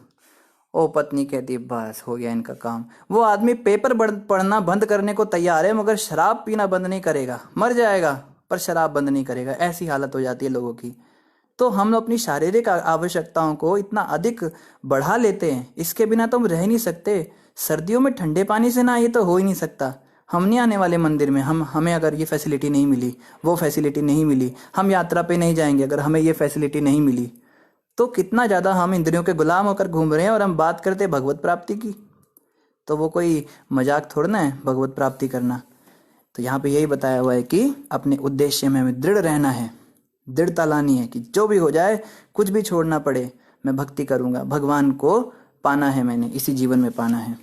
ओ पत्नी कहती बस हो गया इनका काम। वो आदमी पेपर पढ़ना बंद करने को तैयार है, मगर शराब पीना बंद नहीं करेगा, मर जाएगा पर शराब बंद नहीं करेगा। ऐसी हालत हो जाती है लोगों की। तो हम अपनी शारीरिक आवश्यकताओं को इतना अधिक बढ़ा लेते हैं, इसके बिना तो हम रह नहीं सकते। सर्दियों में ठंडे पानी से ना, ये तो हो ही नहीं सकता। हम नहीं आने वाले मंदिर में, हमें अगर ये फैसिलिटी नहीं मिली, वो फैसिलिटी नहीं मिली। हम यात्रा पे नहीं जाएंगे अगर हमें ये फैसिलिटी नहीं मिली। तो कितना ज़्यादा हम इंद्रियों के गुलाम होकर घूम रहे हैं, और हम बात करते भगवत प्राप्ति की। तो वो कोई मजाक थोड़ा ना है भगवत प्राप्ति करना। तो यहाँ पे यही बताया हुआ है कि अपने उद्देश्य में हमें दृढ़ रहना है, दृढ़ता लानी है कि जो भी हो जाए, कुछ भी छोड़ना पड़े, मैं भक्ति करूँगा। भगवान को पाना है, मैंने इसी जीवन में पाना है।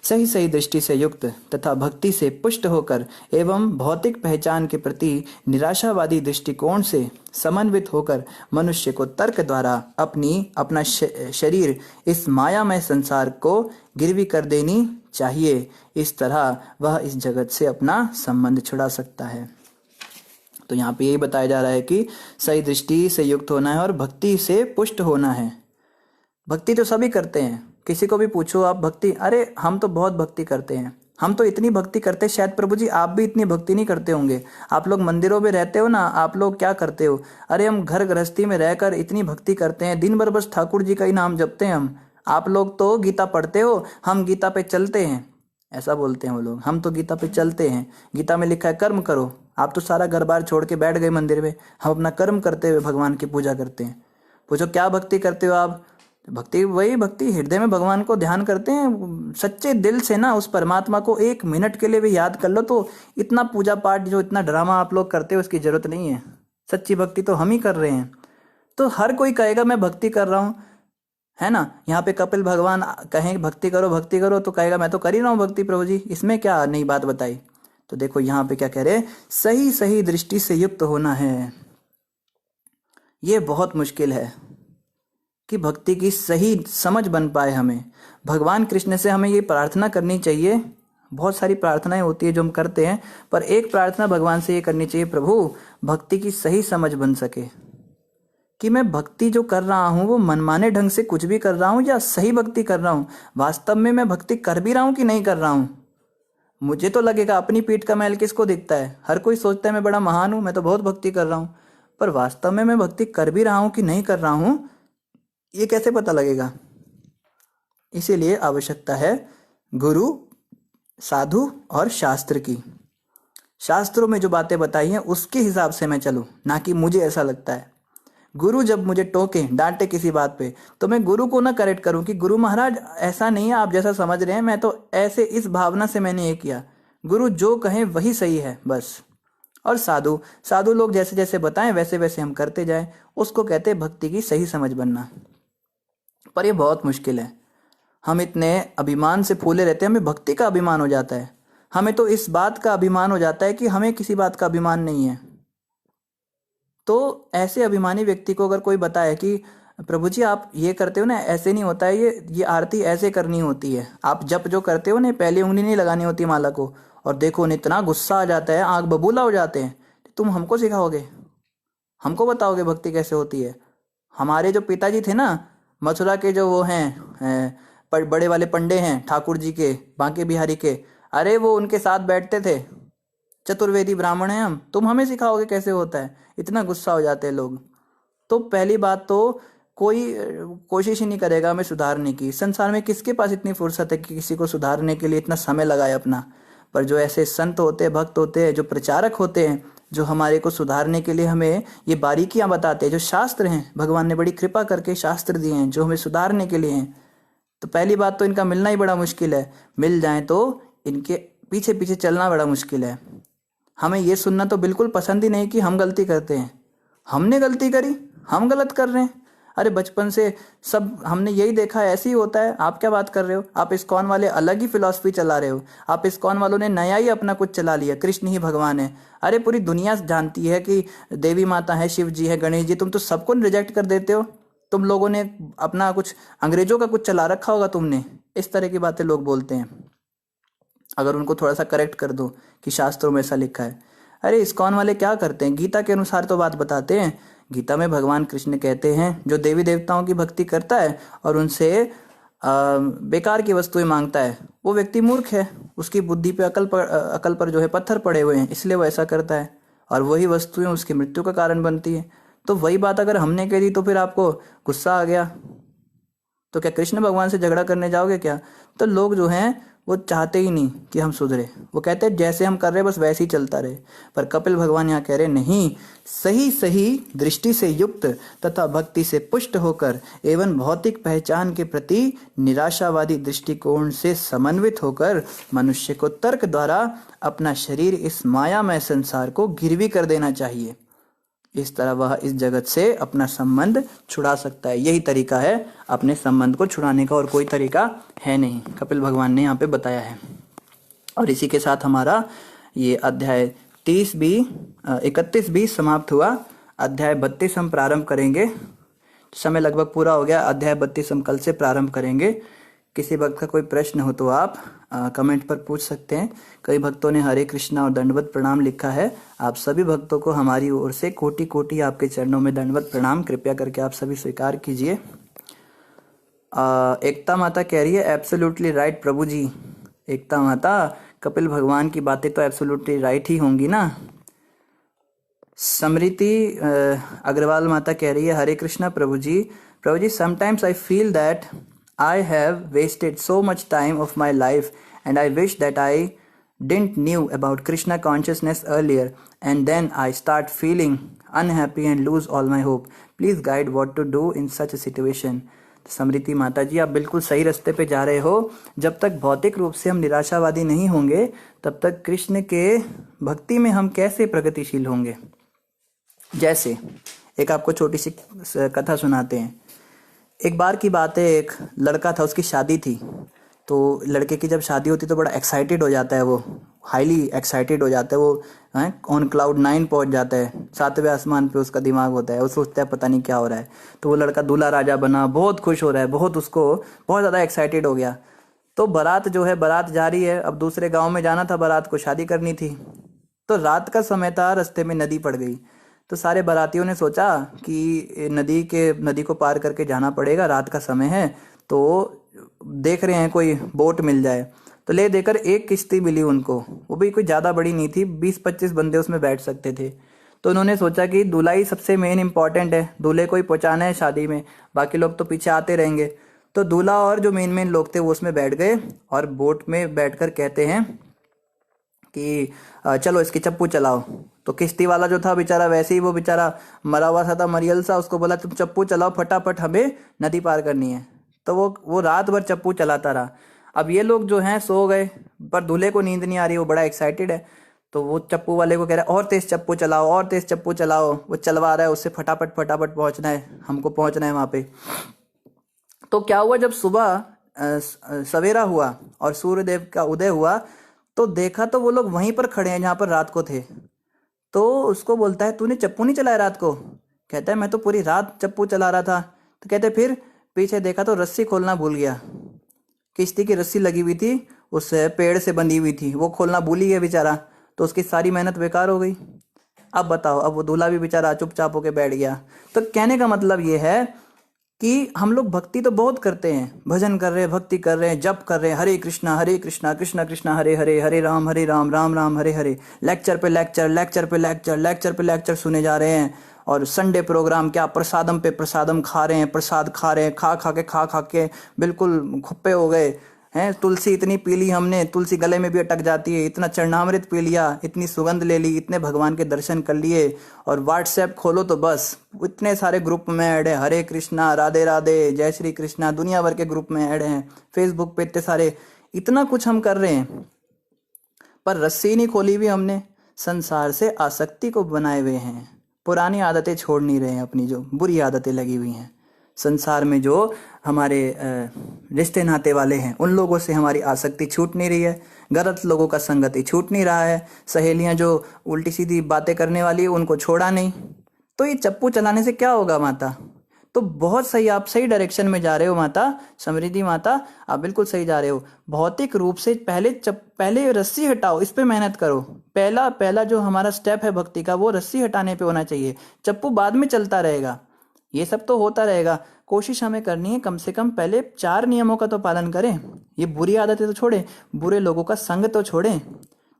सही सही दृष्टि से युक्त तथा भक्ति से पुष्ट होकर एवं भौतिक पहचान के प्रति निराशावादी दृष्टिकोण से समन्वित होकर मनुष्य को तर्क द्वारा अपना शरीर इस मायामय संसार को गिरवी कर देनी चाहिए। इस तरह वह इस जगत से अपना संबंध छुड़ा सकता है। तो यहाँ पे यही बताया जा रहा है कि सही दृष्टि से युक्त होना है और भक्ति से पुष्ट होना है। भक्ति तो सभी करते हैं, किसी को भी पूछो आप भक्ति, अरे हम तो बहुत भक्ति करते हैं, हम तो इतनी भक्ति करते हैं, शायद प्रभु जी आप भी इतनी भक्ति नहीं करते होंगे। आप लोग मंदिरों में रहते हो ना, आप लोग क्या करते हो? अरे हम घर गृहस्थी में रहकर इतनी भक्ति करते हैं, दिन भर बस ठाकुर जी का ही नाम जपते हैं हम। आप लोग तो गीता पढ़ते हो, हम गीता पे चलते हैं, ऐसा बोलते हैं वो लोग। हम तो गीता पे चलते हैं, गीता में लिखा है कर्म करो। आप तो सारा घर बार छोड़ के बैठ गए मंदिर में, हम अपना कर्म करते हुए भगवान की पूजा करते हैं। पूछो क्या भक्ति करते हो आप? भक्ति वही भक्ति, हृदय में भगवान को ध्यान करते हैं सच्चे दिल से ना। उस परमात्मा को 1 मिनट के लिए भी याद कर लो तो इतना पूजा पाठ जो इतना ड्रामा आप लोग करते हो उसकी जरूरत नहीं है। सच्ची भक्ति तो हम ही कर रहे हैं। तो हर कोई कहेगा मैं भक्ति कर रहा हूँ, है ना। यहाँ पे कपिल भगवान कहें भक्ति करो तो कहेगा मैं तो कर ही रहा हूँ भक्ति प्रभु जी, इसमें क्या नई बात बताई। तो देखो यहाँ पे क्या कह रहे हैं, सही सही दृष्टि से युक्त होना है। ये बहुत मुश्किल है कि भक्ति की सही समझ बन पाए हमें। भगवान कृष्ण से हमें ये प्रार्थना करनी चाहिए। बहुत सारी प्रार्थनाएं होती है जो हम करते हैं, पर एक प्रार्थना भगवान से ये करनी चाहिए, प्रभु भक्ति की सही समझ बन सके कि मैं भक्ति जो कर रहा हूँ वो मनमाने ढंग से कुछ भी कर रहा हूँ या सही भक्ति कर रहा हूँ। वास्तव में मैं भक्ति कर भी रहा हूँ कि नहीं कर रहा हूँ। मुझे तो लगेगा अपनी पीठ का मैल किसको दिखता है। हर कोई सोचता है मैं बड़ा महान हूँ, मैं तो बहुत भक्ति कर रहा हूँ, पर वास्तव में मैं भक्ति कर भी रहा हूँ कि नहीं कर रहा हूँ, ये कैसे पता लगेगा। इसीलिए आवश्यकता है गुरु, साधु और शास्त्र की। शास्त्रों में जो बातें बताई हैं उसके हिसाब से मैं चलूं, ना कि मुझे ऐसा लगता है। गुरु जब मुझे टोके डांटे किसी बात पे तो मैं गुरु को ना करेक्ट करूं कि गुरु महाराज ऐसा नहीं है आप जैसा समझ रहे हैं, मैं तो ऐसे इस भावना से मैंने ये किया। गुरु जो कहें वही सही है बस। और साधु लोग जैसे जैसे बताएं वैसे वैसे हम करते जाएं, उसको कहते हैं भक्ति की सही समझ बनना। पर ये बहुत मुश्किल है। हम इतने अभिमान से फूले रहते हैं, हमें भक्ति का अभिमान हो जाता है। हमें तो इस बात का अभिमान हो जाता है कि हमें किसी बात का अभिमान नहीं है। तो ऐसे अभिमानी व्यक्ति को अगर कोई बताए कि प्रभु जी आप ये करते हो ना, ऐसे नहीं होता है, ये आरती ऐसे करनी होती है, आप जप जो करते हो ना पहली उंगली नहीं लगानी होती माला को, और देखो उन्हें इतना गुस्सा आ जाता है, आंख बबूला हो जाते हैं। तुम हमको सिखाओगे, हमको बताओगे भक्ति कैसे होती है? हमारे जो पिताजी थे ना, मथुरा के जो वो हैं बड़े वाले पंडे हैं ठाकुर जी के, बांके बिहारी के, अरे वो उनके साथ बैठते थे। चतुर्वेदी ब्राह्मण हैं हम, तुम हमें सिखाओगे कैसे होता है? इतना गुस्सा हो जाते हैं लोग। तो पहली बात तो कोई कोशिश ही नहीं करेगा हमें सुधारने की। संसार में किसके पास इतनी फुर्सत है कि किसी को सुधारने के लिए इतना समय लगाए अपना। पर जो ऐसे संत होते हैं, भक्त होते हैं, जो प्रचारक होते हैं, जो हमारे को सुधारने के लिए हमें ये बारीकियां बताते हैं, जो शास्त्र हैं, भगवान ने बड़ी कृपा करके शास्त्र दिए हैं जो हमें सुधारने के लिए हैं, तो पहली बात तो इनका मिलना ही बड़ा मुश्किल है। मिल जाए तो इनके पीछे पीछे चलना बड़ा मुश्किल है। हमें ये सुनना तो बिल्कुल पसंद ही नहीं कि हम गलती करते हैं। हमने गलती करी, हम गलत कर रहे हैं। अरे बचपन से सब हमने यही देखा है, ऐसे ही होता है। आप क्या बात कर रहे हो? आप इस्कॉन वाले अलग ही फिलॉसफी चला रहे हो। आप इस्कॉन वालों ने नया ही अपना कुछ चला लिया, कृष्ण ही भगवान है। अरे पूरी दुनिया जानती है कि देवी माता है, शिव जी है, गणेश जी, तुम तो सबको रिजेक्ट कर देते हो। तुम लोगों ने अपना कुछ अंग्रेजों का कुछ चला रखा होगा तुमने। इस तरह की बातें लोग बोलते हैं। अगर उनको थोड़ा सा करेक्ट कर दो कि शास्त्रों में ऐसा लिखा है। अरे इस्कॉन वाले क्या करते हैं, गीता के अनुसार तो बात बताते हैं। गीता में भगवान कृष्ण कहते हैं जो देवी देवताओं की भक्ति करता है और उनसे बेकार की वस्तुएं मांगता है, वो व्यक्ति मूर्ख है। उसकी बुद्धि पे अकल पर जो है पत्थर पड़े हुए हैं, इसलिए वो ऐसा करता है, और वही वस्तुएं उसकी मृत्यु का कारण बनती है। तो वही बात अगर हमने कह दी तो फिर आपको गुस्सा आ गया, तो क्या कृष्ण भगवान से झगड़ा करने जाओगे क्या? तो लोग जो हैं वो चाहते ही नहीं कि हम सुधरे। वो कहते हैं जैसे हम कर रहे हैं बस वैसे ही चलता रहे। पर कपिल भगवान यहाँ कह रहे नहीं, सही सही दृष्टि से युक्त तथा भक्ति से पुष्ट होकर एवं भौतिक पहचान के प्रति निराशावादी दृष्टिकोण से समन्वित होकर मनुष्य को तर्क द्वारा अपना शरीर इस मायामय संसार को गिरवी कर देना चाहिए। इस तरह वह इस जगत से अपना संबंध छुड़ा सकता है। यही तरीका है अपने संबंध को छुड़ाने का, और कोई तरीका है नहीं। कपिल भगवान ने यहाँ पे बताया है। और इसी के साथ हमारा ये अध्याय 31 भी समाप्त हुआ। अध्याय 32 हम प्रारंभ करेंगे। समय लगभग पूरा हो गया। अध्याय 32 हम कल से प्रारंभ करेंगे। किसी भक्त का कोई प्रश्न हो तो आप कमेंट पर पूछ सकते हैं। कई भक्तों ने हरे कृष्णा और दंडवत प्रणाम लिखा है। आप सभी भक्तों को हमारी ओर से कोटि कोटि आपके चरणों में दंडवत प्रणाम। कृपया करके आप सभी स्वीकार कीजिए। एकता माता कह रही है एब्सोल्युटली राइट प्रभु जी। एकता माता, कपिल भगवान की बातें तो एब्सोल्युटली राइट ही होंगी ना। समृति अग्रवाल माता कह रही है हरे कृष्णा प्रभु ji. Sometimes I feel that I have wasted so much time of my life, and I wish that I didn't knew about Krishna consciousness earlier, and then I start feeling unhappy and lose all my hope. Please guide what to do in such a situation. समृति माता जी, आप बिल्कुल सही रास्ते पे जा रहे हो। जब तक भौतिक रूप से हम निराशावादी नहीं होंगे, तब तक कृष्ण के भक्ति में हम कैसे प्रगतिशील होंगे। जैसे एक आपको छोटी सी कथा सुनाते हैं। एक बार की बात है, एक लड़का था, उसकी शादी थी। तो लड़के की जब शादी होती तो बड़ा एक्साइटेड हो जाता है, वो हाईली एक्साइटेड हो जाता है, वो ऑन क्लाउड 9 पहुंच जाता है, 7वें आसमान पे उसका दिमाग होता है। वो सोचता है पता नहीं क्या हो रहा है। तो वो लड़का दूल्हा राजा बना, बहुत खुश हो रहा है, बहुत उसको बहुत ज़्यादा एक्साइटेड हो गया। तो बारात जो है, बारात जा रही है, अब दूसरे गाँव में जाना था, बारात को शादी करनी थी। तो रात का समय था, रास्ते में नदी पड़ गई। तो सारे बारातियों ने सोचा कि नदी को पार करके जाना पड़ेगा, रात का समय है, तो देख रहे हैं कोई बोट मिल जाए। तो ले देकर एक किश्ती मिली उनको, वो भी कोई ज़्यादा बड़ी नहीं थी, 20-25 बंदे उसमें बैठ सकते थे। तो उन्होंने सोचा कि दूल्हा ही सबसे मेन इंपॉर्टेंट है, दूल्हे को ही पहुँचाना है शादी में, बाकी लोग तो पीछे आते रहेंगे। तो दूल्हा और जो मेन मेन लोग थे वो उसमें बैठ गए, और बोट में बैठकर कहते हैं कि चलो इसकी चप्पू चलाओ। तो किश्ती वाला जो था बेचारा, वैसे ही वो बेचारा मरा हुआ सा था, मरियल सा, उसको बोला तुम चप्पू चलाओ फटाफट, हमें नदी पार करनी है। तो वो रात भर चप्पू चलाता रहा। अब ये लोग जो हैं सो गए, पर दूल्हे को नींद नहीं आ रही, वो बड़ा एक्साइटेड है। तो वो चप्पू वाले को कह रहा है और तेज चप्पू चलाओ, और तेज चप्पू चलाओ। वो चलवा रहा है, उससे फटाफट फटाफट पहुंचना है, हमको पहुंचना है वहां पे। तो क्या हुआ, जब सुबह सवेरा हुआ और सूर्यदेव का उदय हुआ, तो देखा तो वो लोग वहीं पर खड़े हैं जहां पर रात को थे। तो उसको बोलता है तूने चप्पू नहीं चलाया रात को? कहता है मैं तो पूरी रात चप्पू चला रहा था। तो कहते फिर पीछे देखा तो रस्सी खोलना भूल गया। किश्ती की रस्सी लगी हुई थी, उस पेड़ से बंधी हुई थी, वो खोलना भूल ही गया बेचारा। तो उसकी सारी मेहनत बेकार हो गई। अब बताओ, अब वो दूल्हा भी बेचारा चुपचाप होके बैठ गया। तो कहने का मतलब ये है कि हम लोग भक्ति तो बहुत करते हैं, भजन कर रहे हैं, भक्ति कर रहे हैं, जप कर रहे हैं, हरे कृष्णा कृष्णा कृष्णा हरे हरे, हरे राम राम राम हरे हरे, लेक्चर पे लेक्चर, लेक्चर पे लेक्चर, लेक्चर पे लेक्चर सुने जा रहे हैं। और संडे प्रोग्राम क्या, प्रसादम पे प्रसादम खा रहे हैं, प्रसाद खा रहे हैं, खा के बिल्कुल खुप्पे हो गए हैं। तुलसी इतनी पी ली हमने, तुलसी गले में भी अटक जाती है, इतना चरणामृत पी लिया, इतनी सुगंध ले ली, इतने भगवान के दर्शन कर लिए। और व्हाट्सएप खोलो तो बस इतने सारे ग्रुप में ऐड है, हरे कृष्णा, राधे राधे, जय श्री कृष्णा, दुनिया भर के ग्रुप में ऐड हैं। फेसबुक पे इतने सारे, इतना कुछ हम कर रहे हैं, पर रस्सी नहीं खोली हुई हमने, संसार से आसक्ति को बनाए हुए हैं, पुरानी आदतें छोड़ नहीं रहे हैं, अपनी जो बुरी आदतें लगी हुई हैं। संसार में जो हमारे रिश्ते नाते वाले हैं, उन लोगों से हमारी आसक्ति छूट नहीं रही है, गलत लोगों का संगति छूट नहीं रहा है, सहेलियां जो उल्टी सीधी बातें करने वाली है उनको छोड़ा नहीं। तो ये चप्पू चलाने से क्या होगा माता? तो बहुत सही, आप सही डायरेक्शन में जा रहे हो माता समृद्धि माता, आप बिल्कुल सही जा रहे हो। भौतिक रूप से पहले रस्सी हटाओ, इस पे मेहनत करो। पहला जो हमारा स्टेप है भक्ति का, वो रस्सी हटाने पे होना चाहिए। चप्पू बाद में चलता रहेगा, ये सब तो होता रहेगा। कोशिश हमें करनी है, कम से कम पहले 4 नियमों का तो पालन करें। ये बुरी आदतें तो छोड़ें, बुरे लोगों का संग तो छोड़ें।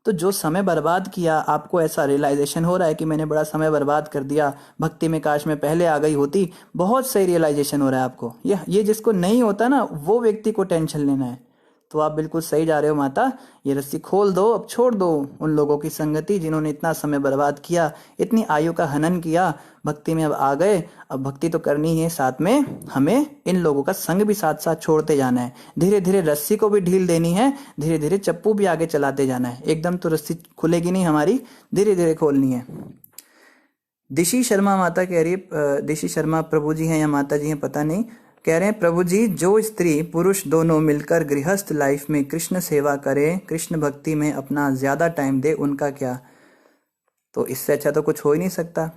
तो जो समय बर्बाद किया, आपको ऐसा रियलाइजेशन हो रहा है कि मैंने बड़ा समय बर्बाद कर दिया, भक्ति में काश मैं पहले आ गई होती, बहुत सही रियलाइजेशन हो रहा है आपको। ये जिसको नहीं होता ना, वो व्यक्ति को टेंशन लेना है। तो आप बिल्कुल सही जा रहे हो माता, ये रस्सी खोल दो, अब छोड़ दो उन लोगों की संगति जिन्होंने इतना समय बर्बाद किया, इतनी आयु का हनन किया। भक्ति में अब आ गए, अब भक्ति तो करनी ही है, साथ में हमें इन लोगों का संग भी साथ साथ छोड़ते जाना है। धीरे धीरे रस्सी को भी ढील देनी है, धीरे धीरे चप्पू भी आगे चलाते जाना है। एकदम तो रस्सी खुलेगी नहीं हमारी, धीरे धीरे खोलनी है। दिशी शर्मा माता कह रही है, दिशी शर्मा प्रभु जी हैं या माता जी हैं पता नहीं, कह रहे हैं प्रभु जी जो स्त्री पुरुष दोनों मिलकर गृहस्थ लाइफ में कृष्ण सेवा करें, कृष्ण भक्ति में अपना ज्यादा टाइम दे, उनका क्या? तो इससे अच्छा तो कुछ हो ही नहीं सकता।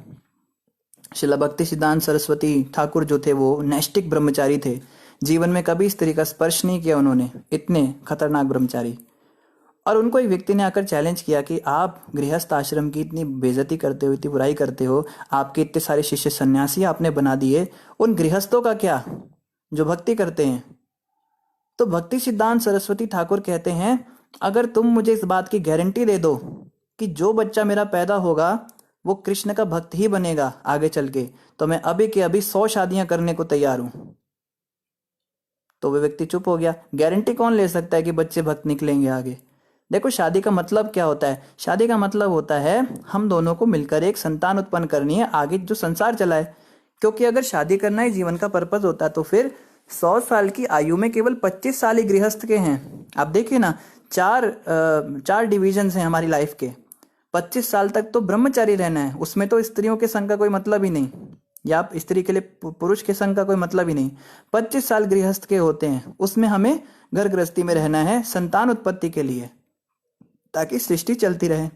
शिला भक्ति सिद्धांत सरस्वती ठाकुर जो थे वो नैष्टिक ब्रह्मचारी थे, जीवन में कभी स्त्री का स्पर्श नहीं किया उन्होंने, इतने खतरनाक ब्रह्मचारी। और उनको एक व्यक्ति ने आकर चैलेंज किया कि आप गृहस्थ आश्रम की इतनी बेइज्जती करते हो, इतनी बुराई करते हो, आपके इतने सारे शिष्य सन्यासी आपने बना दिए, उन गृहस्थों का क्या जो भक्ति करते हैं? तो भक्ति सिद्धांत सरस्वती ठाकुर कहते हैं, अगर तुम मुझे इस बात की गारंटी दे दो कि जो बच्चा मेरा पैदा होगा वो कृष्ण का भक्त ही बनेगा आगे चल के, तो मैं अभी के अभी 100 शादियां करने को तैयार हूं। तो वो व्यक्ति चुप हो गया। गारंटी कौन ले सकता है कि बच्चे भक्त निकलेंगे आगे? देखो, शादी का मतलब क्या होता है? शादी का मतलब होता है हम दोनों को मिलकर एक संतान उत्पन्न करनी है, आगे जो संसार चलाए। क्योंकि अगर शादी करना ही जीवन का पर्पज होता तो फिर 100 साल की आयु में केवल 25 साल ही गृहस्थ के हैं। आप देखिए ना, चार डिविजन हैं हमारी लाइफ के। 25 साल तक तो ब्रह्मचारी रहना है, उसमें तो स्त्रियों के संग का कोई मतलब ही नहीं, या स्त्री के लिए पुरुष के संग का कोई मतलब ही नहीं। 25 साल गृहस्थ के होते हैं, उसमें हमें घर गृहस्थी में रहना है संतान उत्पत्ति के लिए, ताकि सृष्टि चलती रहे।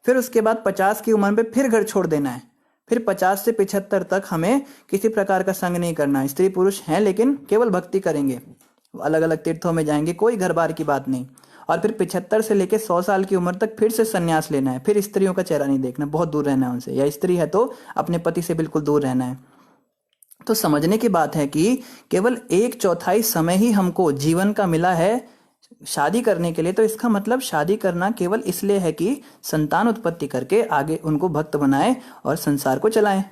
फिर उसके बाद 50 की उम्र में फिर घर छोड़ देना है। फिर 50 से 75 तक हमें किसी प्रकार का संग नहीं करना। स्त्री पुरुष हैं लेकिन केवल भक्ति करेंगे, अलग अलग तीर्थों में जाएंगे, कोई घर बार की बात नहीं। और फिर 75 से लेकर 100 साल की उम्र तक फिर से संन्यास लेना है। फिर स्त्रियों का चेहरा नहीं देखना, बहुत दूर रहना है उनसे, या स्त्री है तो अपने पति से बिल्कुल दूर रहना है। तो समझने की बात है कि केवल 1/4 समय ही हमको जीवन का मिला है शादी करने के लिए। तो इसका मतलब शादी करना केवल इसलिए है कि संतान उत्पत्ति करके आगे उनको भक्त बनाए और संसार को चलाएं।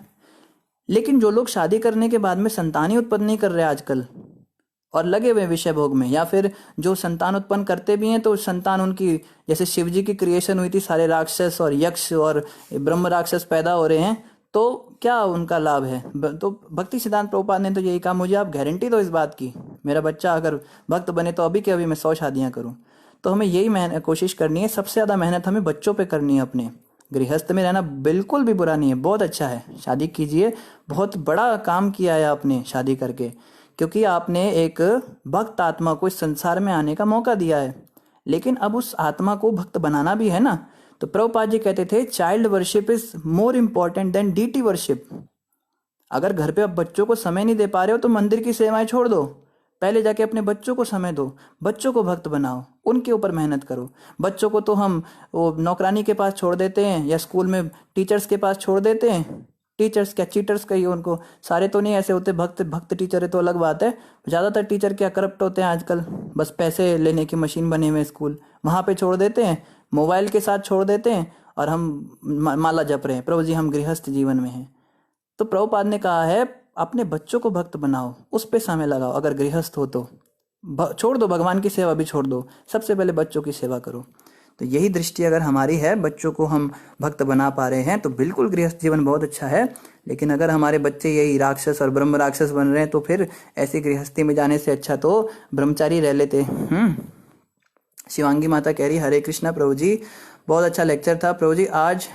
लेकिन जो लोग शादी करने के बाद में संतान ही उत्पन्न नहीं कर रहे आजकल और लगे हुए विषय भोग में, या फिर जो संतान उत्पन्न करते भी हैं तो संतान उनकी, जैसे शिव जी की क्रिएशन हुई थी, सारे राक्षस और यक्ष और ब्रह्म राक्षस पैदा हो रहे हैं, तो क्या उनका लाभ है? तो भक्ति सिद्धांत प्रभुपाद ने तो यही कहा, मुझे आप गारंटी दो इस बात की, मेरा बच्चा अगर भक्त बने तो अभी के अभी मैं 100 शादियां करूं। तो हमें यही कोशिश करनी है, सबसे ज़्यादा मेहनत हमें बच्चों पे करनी है। अपने गृहस्थ में रहना बिल्कुल भी बुरा नहीं है, बहुत अच्छा है, शादी कीजिए, बहुत बड़ा काम किया है आपने शादी करके, क्योंकि आपने एक भक्त आत्मा को इस संसार में आने का मौका दिया है। लेकिन अब उस आत्मा को भक्त बनाना भी है ना। तो प्रभुपाद जी कहते थे, child worship is more important than deity worship. अगर घर पे अब बच्चों को समय नहीं दे पा रहे हो तो मंदिर की सेवाएं छोड़ दो, पहले जाके अपने बच्चों को समय दो, बच्चों को भक्त बनाओ, उनके ऊपर मेहनत करो। बच्चों को तो हम वो नौकरानी के पास छोड़ देते हैं या स्कूल में टीचर्स के पास छोड़ देते हैं। टीचर्स क्या, चीटर्स कहिए उनको, सारे तो नहीं ऐसे होते, भक्त टीचर है तो अलग बात है। ज़्यादातर टीचर क्या करप्ट होते हैं आजकल, बस पैसे लेने की मशीन बने हुए स्कूल, वहाँ पे छोड़ देते हैं, मोबाइल के साथ छोड़ देते हैं, और हम माला जप रहे हैं, प्रभु जी हम गृहस्थ जीवन में हैं। तो प्रभुपाद ने कहा है अपने बच्चों को भक्त बनाओ, उस पे समय लगाओ। अगर गृहस्थ हो तो छोड़ दो, भगवान की सेवा भी छोड़ दो, सबसे पहले बच्चों की सेवा करो। तो यही दृष्टि अगर हमारी है, बच्चों को हम भक्त बना पा रहे हैं, तो बिल्कुल गृहस्थ जीवन बहुत अच्छा है। लेकिन अगर हमारे बच्चे यही राक्षस और ब्रह्म राक्षस बन रहे हैं तो फिर ऐसी गृहस्थी में जाने से अच्छा तो ब्रह्मचारी रह लेते। शिवांगी माता कह रही, हरे कृष्णा प्रभु जी, बहुत अच्छा लेक्चर था प्रभु जी। आज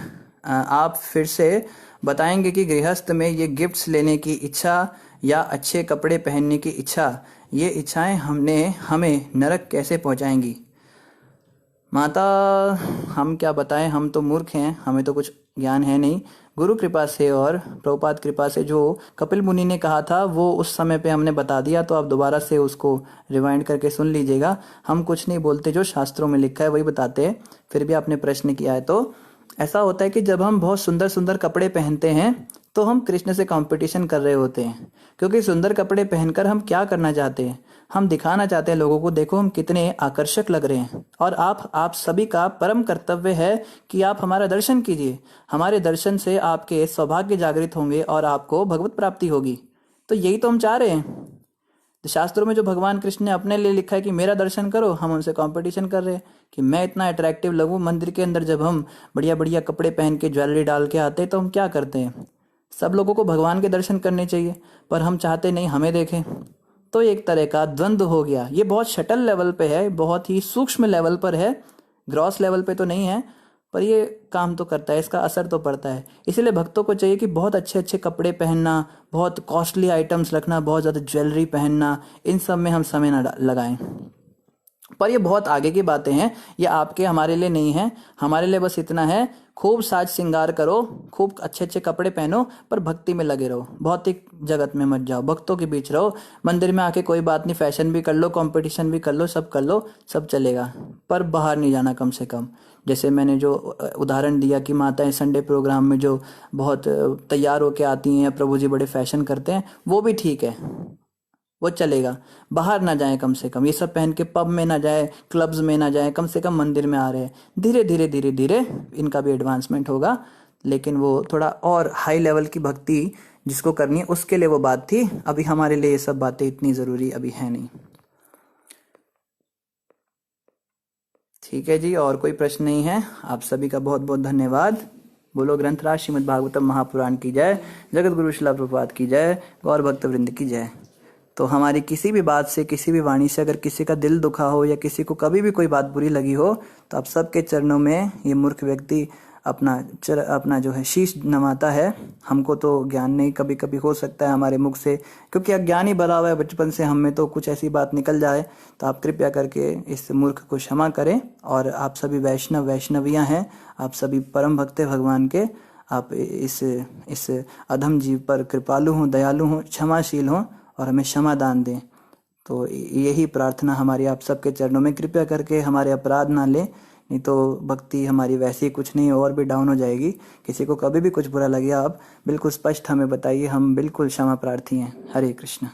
आप फिर से बताएंगे कि गृहस्थ में ये गिफ्ट्स लेने की इच्छा या अच्छे कपड़े पहनने की इच्छा, ये इच्छाएं हमें नरक कैसे पहुंचाएंगी? माता हम क्या बताएं, हम तो मूर्ख हैं, हमें तो कुछ ज्ञान है नहीं। गुरु कृपा से और प्रभुपाद कृपा से जो कपिल मुनि ने कहा था वो उस समय पे हमने बता दिया, तो आप दोबारा से उसको रिवाइंड करके सुन लीजिएगा। हम कुछ नहीं बोलते, जो शास्त्रों में लिखा है वही बताते हैं। फिर भी आपने प्रश्न किया है, तो ऐसा होता है कि जब हम बहुत सुंदर सुंदर कपड़े पहनते हैं तो हम कृष्ण से कंपटीशन कर रहे होते हैं। क्योंकि सुंदर कपड़े पहनकर हम क्या करना चाहते हैं? हम दिखाना चाहते हैं लोगों को, देखो हम कितने आकर्षक लग रहे हैं। और आप सभी का परम कर्तव्य है कि आप हमारा दर्शन कीजिए। हमारे दर्शन से आपके सौभाग्य जागृत होंगे और आपको भगवत प्राप्ति होगी। तो यही तो हम चाह रहे हैं। तो शास्त्रों में जो भगवान कृष्ण ने अपने लिए लिखा है कि मेरा दर्शन करो, हम उनसे कंपटीशन कर रहे हैं कि मैं इतना अट्रैक्टिव लगूं। मंदिर के अंदर जब हम बढ़िया बढ़िया कपड़े पहन के ज्वेलरी डाल के आते हैं तो हम क्या करते हैं? सब लोगों को भगवान के दर्शन करने चाहिए, पर हम चाहते नहीं हमें देखें। तो एक तरह का द्वंद्व हो गया। ये बहुत शटल लेवल पे है, बहुत ही सूक्ष्म लेवल पर है, ग्रॉस लेवल पे तो नहीं है, पर ये काम तो करता है, इसका असर तो पड़ता है। इसीलिए भक्तों को चाहिए कि बहुत अच्छे अच्छे कपड़े पहनना, बहुत कॉस्टली आइटम्स रखना, बहुत ज़्यादा ज्वेलरी पहनना, इन सब में हम समय ना लगाएं। पर ये बहुत आगे की बातें हैं, ये आपके हमारे लिए नहीं है। हमारे लिए बस इतना है, खूब साज श्रृंगार करो, खूब अच्छे अच्छे कपड़े पहनो, पर भक्ति में लगे रहो, भौतिक जगत में मत जाओ, भक्तों के बीच रहो। मंदिर में आके कोई बात नहीं, फैशन भी कर लो, कंपटीशन भी कर लो, सब कर लो, सब चलेगा, पर बाहर नहीं जाना कम से कम। जैसे मैंने जो उदाहरण दिया कि माताएं संडे प्रोग्राम में जो बहुत तैयार होके आती हैं, प्रभु जी बड़े फैशन करते हैं, वो भी ठीक है, वो चलेगा। बाहर ना जाए कम से कम, ये सब पहन के पब में ना जाए, क्लब्स में ना जाए, कम से कम मंदिर में आ रहे हैं। धीरे धीरे धीरे धीरे इनका भी एडवांसमेंट होगा, लेकिन वो थोड़ा और हाई लेवल की भक्ति जिसको करनी है उसके लिए वो बात थी। अभी हमारे लिए ये सब बातें इतनी ज़रूरी अभी है नहीं। ठीक है जी, और कोई प्रश्न नहीं है। आप सभी का बहुत बहुत धन्यवाद। बोलो ग्रंथराज श्रीमद् भागवतम महापुराण की जय, जगत गुरु श्रील प्रभुपाद की जय, गौर भक्त वृंद की जय। तो हमारी किसी भी बात से, किसी भी वाणी से अगर किसी का दिल दुखा हो या किसी को कभी भी कोई बात बुरी लगी हो, तो आप सबके चरणों में ये मूर्ख व्यक्ति अपना जो है शीश नवाता है। हमको तो ज्ञान नहीं, कभी कभी हो सकता है हमारे मुख से, क्योंकि अज्ञान ही भरा हुआ है बचपन से, हम में तो कुछ ऐसी बात निकल जाए, तो आप कृपया करके इस मूर्ख को क्षमा करें। और आप सभी वैष्णवियाँ हैं, आप सभी परम भक्त हैं भगवान के, आप इस अधम जीव पर कृपालु हों, दयालु हों, क्षमाशील हों और हमें क्षमा दान दें। तो यही प्रार्थना हमारी आप सबके चरणों में, कृपया करके हमारे अपराध ना लें, नहीं तो भक्ति हमारी वैसी कुछ नहीं और भी डाउन हो जाएगी। किसी को कभी भी कुछ बुरा लगे आप बिल्कुल स्पष्ट हमें बताइए, हम बिल्कुल क्षमा प्रार्थी हैं। हरे कृष्ण।